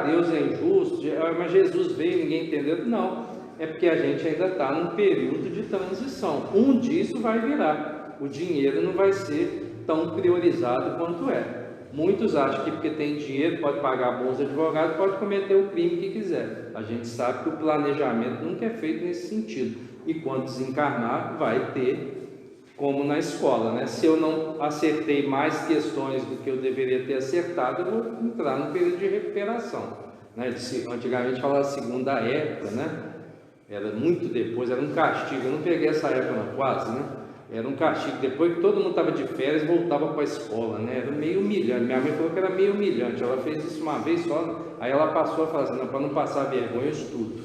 Deus é injusto, mas Jesus veio e ninguém entendeu. Não, é porque a gente ainda está num período de transição. Um disso vai virar, o dinheiro não vai ser tão priorizado quanto é. Muitos acham que porque tem dinheiro pode pagar bons advogados, pode cometer o crime que quiser. A gente sabe que o planejamento nunca é feito nesse sentido. E quando desencarnar, vai ter, como na escola, né? Se eu não acertei mais questões do que eu deveria ter acertado, eu vou entrar no período de recuperação, né? Antigamente falava segunda época, né? Era muito depois, era um castigo. Eu não peguei essa época quase, né? Era um castigo. Depois que todo mundo estava de férias, voltava para a escola, né? Era meio humilhante. Minha mãe falou que era meio humilhante. Ela fez isso uma vez só, aí ela passou a falar assim, para não passar vergonha, eu estudo.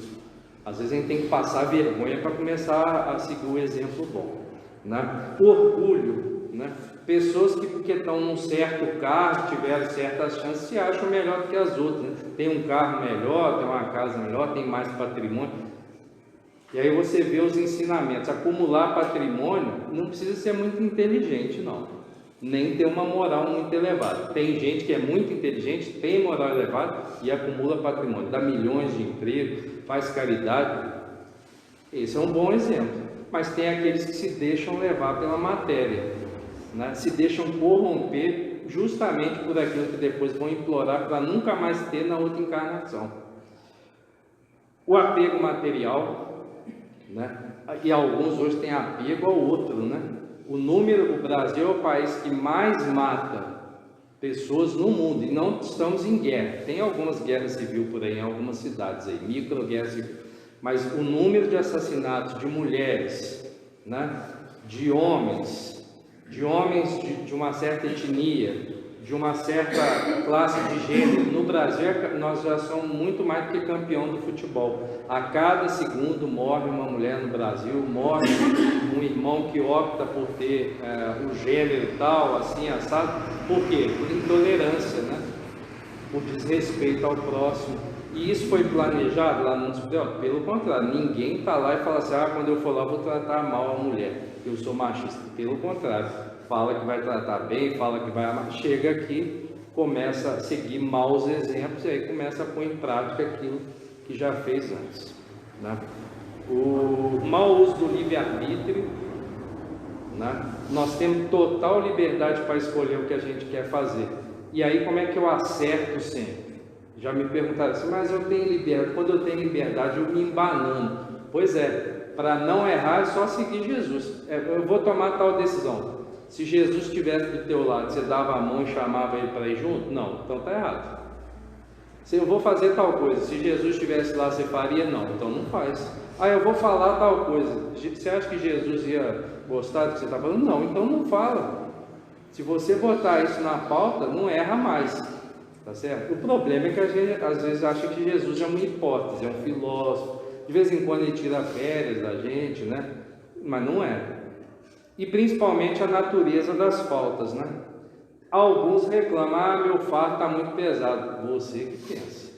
Às vezes a gente tem que passar vergonha para começar a seguir o exemplo bom, né? Orgulho, né? Pessoas que porque estão num certo carro, tiveram certas chances, se acham melhor do que as outras, né? Tem um carro melhor, tem uma casa melhor, tem mais patrimônio. E aí você vê os ensinamentos. Acumular patrimônio não precisa ser muito inteligente, não, nem ter uma moral muito elevada. Tem gente que é muito inteligente, tem moral elevada e acumula patrimônio, dá milhões de empregos, faz caridade. Esse é um bom exemplo. Mas tem aqueles que se deixam levar pela matéria, né? Se deixam corromper justamente por aquilo que depois vão implorar para nunca mais ter na outra encarnação. O apego material, né? E alguns hoje têm apego ao outro, né? O Brasil é o país que mais mata pessoas no mundo, e não estamos em guerra. Tem algumas guerras civis por aí, em algumas cidades aí, micro guerra civil, mas o número de assassinatos de mulheres, né? de homens de uma certa etnia, de uma certa classe de gênero, no Brasil nós já somos muito mais do que campeão do futebol. A cada segundo morre uma mulher no Brasil, morre um irmão que opta por ter o gênero tal, assim, assado. Por quê? Por intolerância, né? por desrespeito ao próximo. E isso foi planejado lá no mundo espiritual? Pelo contrário, ninguém está lá e fala assim, quando eu for lá vou tratar mal a mulher, eu sou machista. Pelo contrário, fala que vai tratar bem, fala que vai amar. Chega aqui, começa a seguir maus exemplos e aí começa a pôr em prática aquilo que já fez antes, né? O mau uso do livre-arbítrio, né? Nós temos total liberdade para escolher o que a gente quer fazer. E aí como é que eu acerto sempre? Já me perguntaram assim, mas eu tenho liberdade, quando eu tenho liberdade eu me embanano. Pois é, para não errar é só seguir Jesus. Eu vou tomar tal decisão. Se Jesus estivesse do teu lado, você dava a mão e chamava ele para ir junto? Não, então está errado. Se eu vou fazer tal coisa, se Jesus estivesse lá, você faria? Não, então não faz. Eu vou falar tal coisa, você acha que Jesus ia gostar do que você está falando? Não, então não fala. Se você botar isso na pauta, não erra mais, tá certo? O problema é que a gente às vezes acha que Jesus é uma hipótese, é um filósofo, de vez em quando ele tira férias da gente, né? Mas não é. E principalmente a natureza das faltas, né? Alguns reclamam, meu fardo está muito pesado. Você que pensa.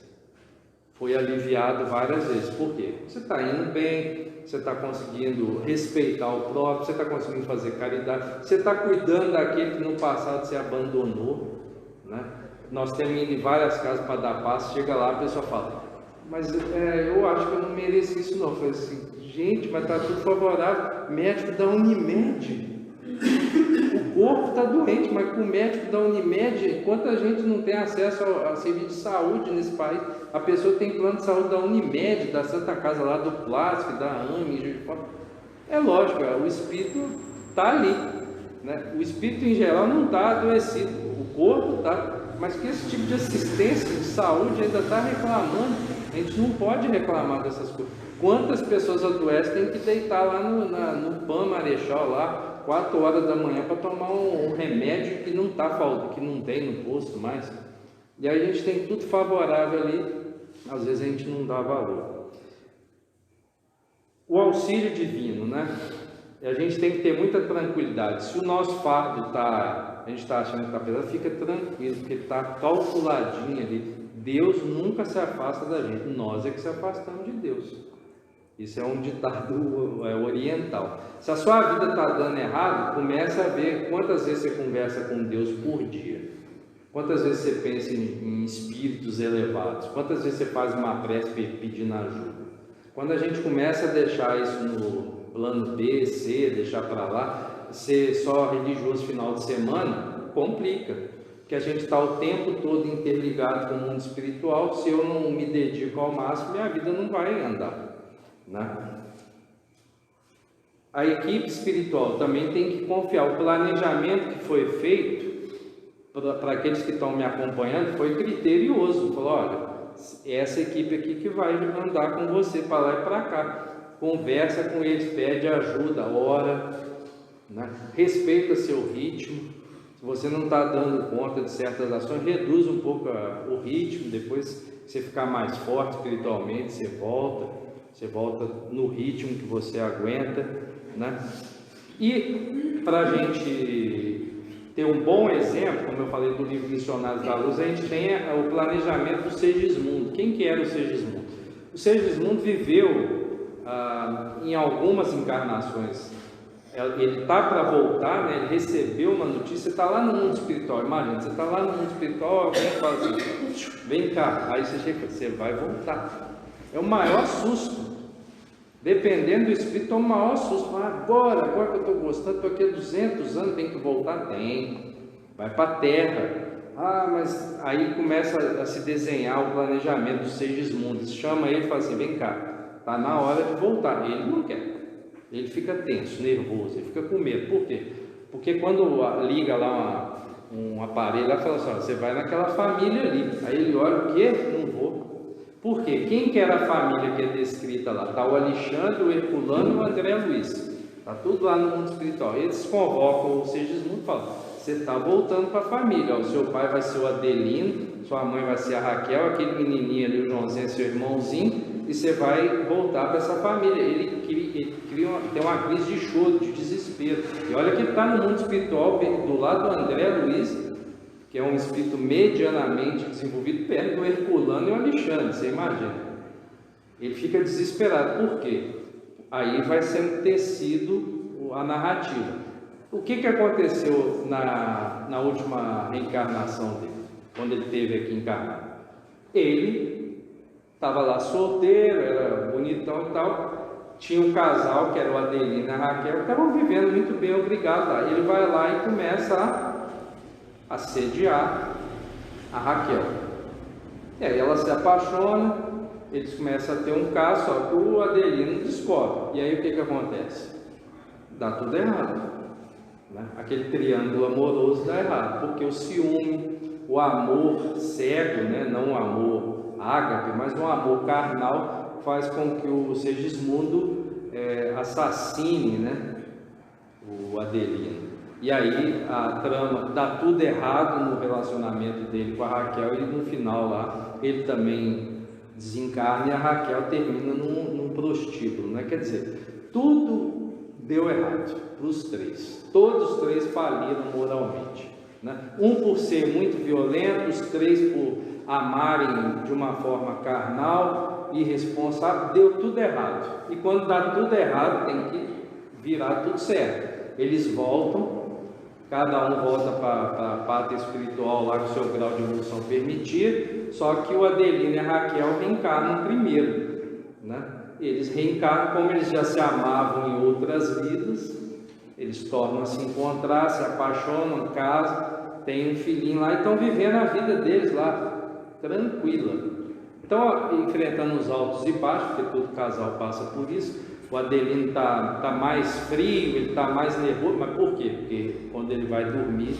Foi aliviado várias vezes. Por quê? Você está indo bem, você está conseguindo respeitar o próprio, você está conseguindo fazer caridade, você está cuidando daquele que no passado você abandonou, né? Nós temos ido em várias casas para dar passo, chega lá, a pessoa fala, mas eu acho que eu não mereci isso não. Eu falei assim, gente, mas está tudo favorável, médico da Unimed. O corpo está doente, mas com o médico da Unimed, quanta gente não tem acesso ao serviço de saúde nesse país? A pessoa tem plano de saúde da Unimed, da Santa Casa lá do Plástico, da AME. É lógico, o espírito está ali, né? O espírito em geral não está adoecido, o corpo está, mas que esse tipo de assistência de saúde ainda está reclamando. A gente não pode reclamar dessas coisas. Quantas pessoas adoecem tem que deitar lá no PAN Marechal lá 4 horas da manhã para tomar um remédio que não está faltando, que não tem no posto mais. E aí a gente tem tudo favorável ali, às vezes a gente não dá valor. O auxílio divino, né? A gente tem que ter muita tranquilidade. Se o nosso fardo a gente está achando que está pesado, fica tranquilo, porque está calculadinho ali. Deus nunca se afasta da gente, nós é que se afastamos de Deus. Isso é um ditado oriental. Se a sua vida está dando errado, comece a ver quantas vezes você conversa com Deus por dia. Quantas vezes você pensa em espíritos elevados. Quantas vezes você faz uma prece pedindo ajuda. Quando a gente começa a deixar isso no plano B, C, deixar para lá, ser só religioso final de semana, complica. Porque a gente está o tempo todo interligado com o mundo espiritual. Se eu não me dedico ao máximo, minha vida não vai andar, né? A equipe espiritual também tem que confiar. O planejamento que foi feito para aqueles que estão me acompanhando foi criterioso. Falou, olha, essa equipe aqui que vai andar com você para lá e para cá. Conversa com eles, pede ajuda, ora, né? Respeita seu ritmo. Se você não está dando conta de certas ações, reduz um pouco o ritmo. Depois você ficar mais forte espiritualmente, você volta no ritmo que você aguenta, né? E para a gente ter um bom exemplo, como eu falei do livro Missionários da Luz, a gente tem o planejamento do Segismundo. Quem que era o Segismundo? O Segismundo viveu em algumas encarnações. Ele está para voltar, né? Ele recebeu uma notícia, está lá no mundo espiritual. Imagina, você está lá no mundo espiritual, alguém fala assim, vem cá, aí você chega, você vai voltar. É o maior susto. Dependendo do espírito, é o maior susto. Agora que eu estou gostando, estou aqui há 200 anos, tem que voltar? Tem. Vai para a terra. Mas aí começa a se desenhar o planejamento dos Segismundos. Chama ele e fala assim, vem cá, está na hora de voltar. Ele não quer. Ele fica tenso, nervoso, ele fica com medo. Por quê? Porque quando liga lá um aparelho, ela fala assim, você vai naquela família ali. Aí ele olha, o quê? Não vou. Por quê? Quem que era a família que é descrita lá? Está o Alexandre, o Herculano e o André Luiz. Está tudo lá no mundo espiritual. Eles convocam o Segismundo e falam, você está voltando para a família. O seu pai vai ser o Adelino, sua mãe vai ser a Raquel, aquele menininho ali, o Joãozinho, seu irmãozinho, e você vai voltar para essa família. Ele tem uma crise de choro, de desespero. E olha que ele está no mundo espiritual, do lado do André Luiz, que é um espírito medianamente desenvolvido, perto do Herculano e o Alexandre, você imagina. Ele fica desesperado, por quê? Aí vai sendo tecido a narrativa. O que aconteceu na última reencarnação dele, quando ele esteve aqui encarnado? Ele estava lá solteiro, era bonitão e tal, tinha um casal que era o Adelino e a Raquel, que estavam vivendo muito bem, obrigado lá. Ele vai lá e começa a assediar a Raquel. E aí ela se apaixona, eles começam a ter um caso, só que o Adelino descobre. E aí o que acontece? Dá tudo errado, né? Aquele triângulo amoroso dá errado, porque o ciúme, o amor cego, né? Não o amor ágape, mas um amor carnal, faz com que o Segismundo assassine, né? O Adelino. E aí a trama dá tudo errado no relacionamento dele com a Raquel, e no final lá ele também desencarna e a Raquel termina num prostíbulo, né? Quer dizer, tudo deu errado para os três, todos os três faliram moralmente, né? Um por ser muito violento, os três por amarem de uma forma carnal, irresponsável, deu tudo errado. E quando dá tudo errado, tem que virar tudo certo. Eles voltam, cada um volta para a pátria espiritual lá que o seu grau de evolução permitir, só que o Adelino e a Raquel reencarnam primeiro, né? Eles reencarnam, como eles já se amavam em outras vidas, eles tornam a se encontrar, se apaixonam, casam, têm um filhinho lá e estão vivendo a vida deles lá, tranquila. Então, enfrentando os altos e baixos, porque todo casal passa por isso. O Adelino tá mais frio, ele está mais nervoso, mas por quê? Porque quando ele vai dormir,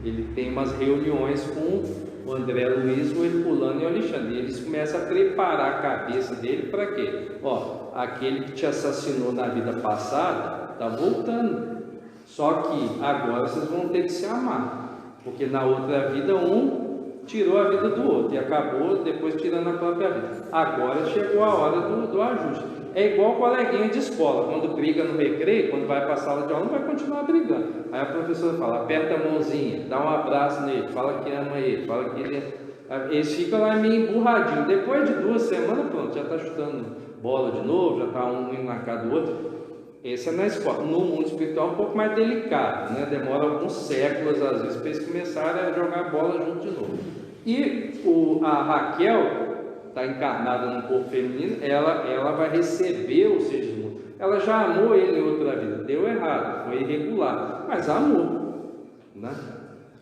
ele tem umas reuniões com o André Luiz, o Herculano e o Alexandre. E eles começam a preparar a cabeça dele para quê? Ó, aquele que te assassinou na vida passada está voltando, só que agora vocês vão ter que se amar, porque na outra vida um tirou a vida do outro e acabou depois tirando a própria vida. Agora chegou a hora do ajuste. É igual coleguinha de escola, quando briga no recreio, quando vai para a sala de aula, não vai continuar brigando. Aí a professora fala, aperta a mãozinha, dá um abraço nele, fala que ama ele, fala que ele... Eles ficam lá meio emburradinhos. Depois de 2 semanas, pronto, já está chutando bola de novo, já está um indo na cara do outro. Esse é na escola. No mundo espiritual é um pouco mais delicado, né? Demora alguns séculos, às vezes, para eles começarem a jogar bola junto de novo. E a Raquel está encarnada no corpo feminino, ela vai receber o Segismundo. Ela já amou ele em outra vida, deu errado, foi irregular, mas amou, né?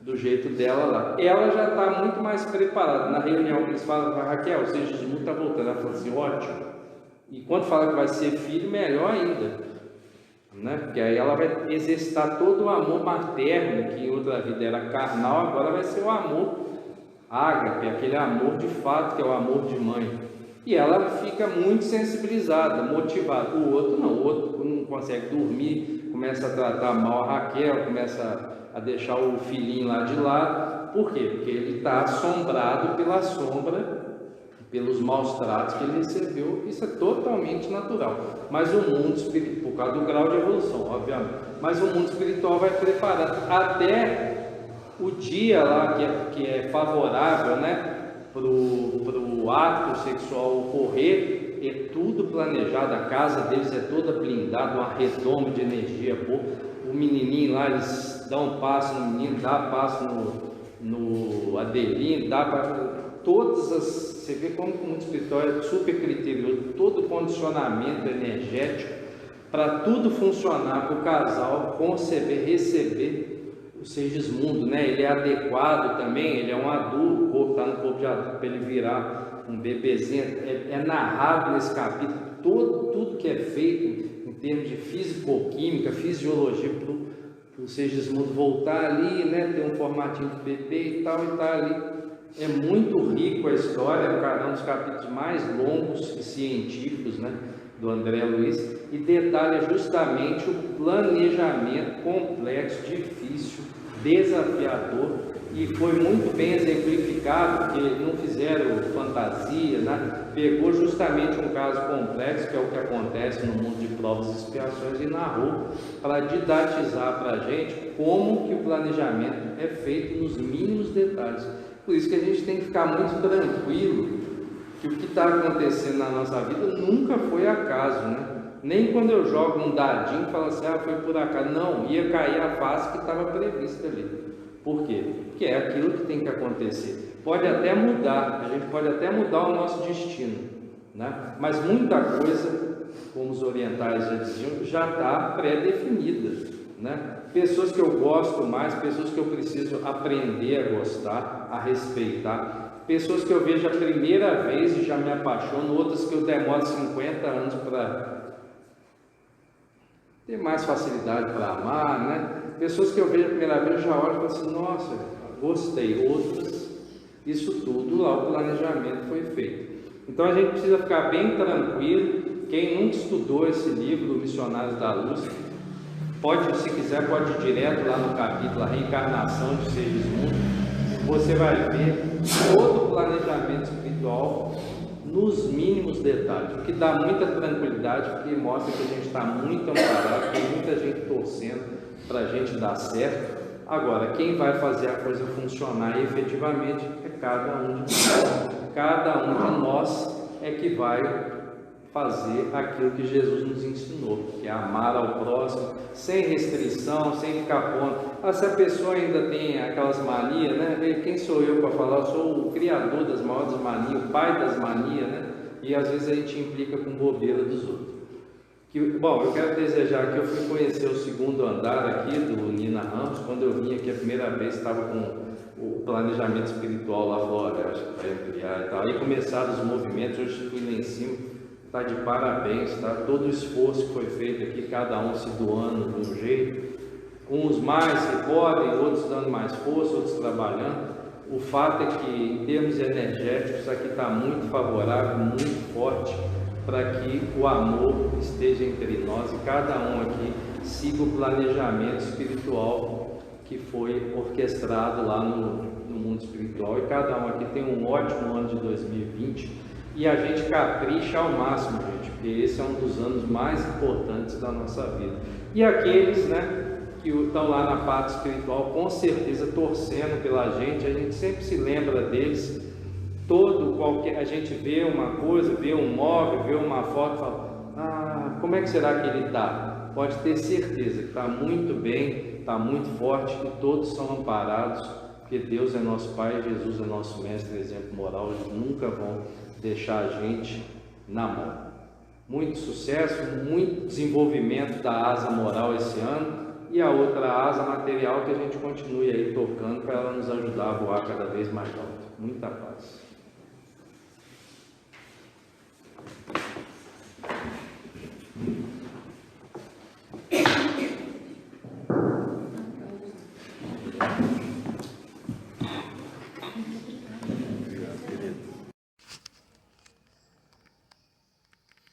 Do jeito dela lá. Ela já está muito mais preparada. Na reunião que eles falam para Raquel, o Segismundo está voltando, ela fala assim, ótimo. E quando fala que vai ser filho, melhor ainda, né? Porque aí ela vai exercitar todo o amor materno, que em outra vida era carnal, agora vai ser o amor ágape, aquele amor de fato, que é o amor de mãe. E ela fica muito sensibilizada, motivada. O outro não, o outro não consegue dormir, começa a tratar mal a Raquel, começa a deixar o filhinho lá de lado. Por quê? Porque ele está assombrado pela sombra, pelos maus tratos que ele recebeu. Isso é totalmente natural. Mas o mundo espiritual, por causa do grau de evolução, obviamente, mas o mundo espiritual vai preparando até o dia lá que é favorável, né, para o ato sexual ocorrer, é tudo planejado, a casa deles é toda blindada, uma redoma de energia boa. O menininho lá, eles dão um passo no menino, dá passo no Adelino, dá para todas as... Você vê como o mundo espiritual é super criterioso, todo condicionamento energético para tudo funcionar para o casal conceber, receber o Segismundo, né? Ele é adequado também, ele é um adulto, o corpo está no corpo de adulto para ele virar um bebezinho. É narrado nesse capítulo tudo que é feito em termos de fisicoquímica, fisiologia, para o Segismundo voltar ali, né? Ter um formatinho de bebê e tal, e tá ali. É muito rico a história, é um dos capítulos mais longos e científicos, né, do André Luiz, e detalha justamente o planejamento complexo, difícil, desafiador, e foi muito bem exemplificado, porque não fizeram fantasia, né? Pegou justamente um caso complexo, que é o que acontece no mundo de provas e expiações, e narrou para didatizar para a gente como que o planejamento é feito nos mínimos detalhes. Por isso que a gente tem que ficar muito tranquilo que o que está acontecendo na nossa vida nunca foi acaso, né? Nem quando eu jogo um dadinho e falo assim, foi por acaso. Não, ia cair a face que estava prevista ali. Por quê? Porque é aquilo que tem que acontecer. Pode até mudar, a gente pode até mudar o nosso destino, né? Mas muita coisa, como os orientais já diziam, já está pré-definida, né? Pessoas que eu gosto mais, pessoas que eu preciso aprender a gostar, a respeitar, pessoas que eu vejo a primeira vez e já me apaixono, outras que eu demoro 50 anos para ter mais facilidade para amar, né? Pessoas que eu vejo a primeira vez, já olho e falo assim, nossa, gostei. Outras, isso tudo lá, o planejamento foi feito. Então a gente precisa ficar bem tranquilo. Quem nunca estudou esse livro, Missionários da Luz, pode, se quiser, pode ir direto lá no capítulo, a reencarnação de Segismundo. Você vai ver todo o planejamento espiritual nos mínimos detalhes, o que dá muita tranquilidade, porque mostra que a gente está muito amparado, tem muita gente torcendo para a gente dar certo. Agora, quem vai fazer a coisa funcionar efetivamente é cada um de nós. Cada um de nós é que vai fazer aquilo que Jesus nos ensinou, que é amar ao próximo, sem restrição, sem ficar pondo. Se a pessoa ainda tem aquelas manias, né? Quem sou eu para falar? Eu sou o criador das maiores manias, o pai das manias, né? E às vezes a gente implica com bobeira dos outros. Bom, eu quero desejar que eu fui conhecer o segundo andar aqui do Nina Ramos. Quando eu vim aqui a primeira vez, estava com o planejamento espiritual lá fora, acho que para ampliar e tal. Aí começaram os movimentos, hoje fui lá em cima, está de parabéns, tá? Todo o esforço que foi feito aqui, cada um se doando de um jeito, uns mais que podem, outros dando mais força, outros trabalhando. O fato é que, em termos energéticos, aqui está muito favorável, muito forte, para que o amor esteja entre nós e cada um aqui siga o planejamento espiritual que foi orquestrado lá no mundo espiritual, e cada um aqui tem um ótimo ano de 2020 e a gente capricha ao máximo, gente, porque esse é um dos anos mais importantes da nossa vida. E aqueles, né, que estão lá na parte espiritual, com certeza torcendo pela gente, a gente sempre se lembra deles. A gente vê uma coisa, vê um móvel, vê uma foto e fala, como é que será que ele está? Pode ter certeza que está muito bem, está muito forte, e todos são amparados, porque Deus é nosso Pai, Jesus é nosso Mestre, exemplo moral, eles nunca vão deixar a gente na mão. Muito sucesso, muito desenvolvimento da asa moral esse ano, e a outra asa material que a gente continue aí tocando para ela nos ajudar a voar cada vez mais alto. Muita paz.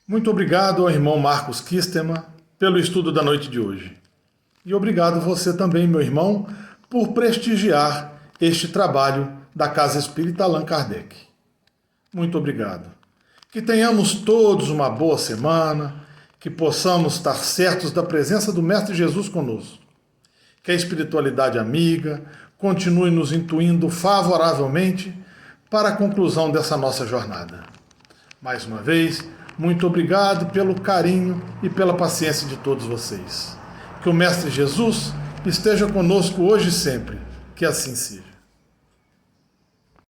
Muito obrigado ao irmão Marcos Kistema pelo estudo da noite de hoje. E obrigado você também, meu irmão, por prestigiar este trabalho da Casa Espírita Allan Kardec. Muito obrigado. Que tenhamos todos uma boa semana, que possamos estar certos da presença do Mestre Jesus conosco. Que a espiritualidade amiga continue nos intuindo favoravelmente para a conclusão dessa nossa jornada. Mais uma vez, muito obrigado pelo carinho e pela paciência de todos vocês. Que o Mestre Jesus esteja conosco hoje e sempre. Que assim seja.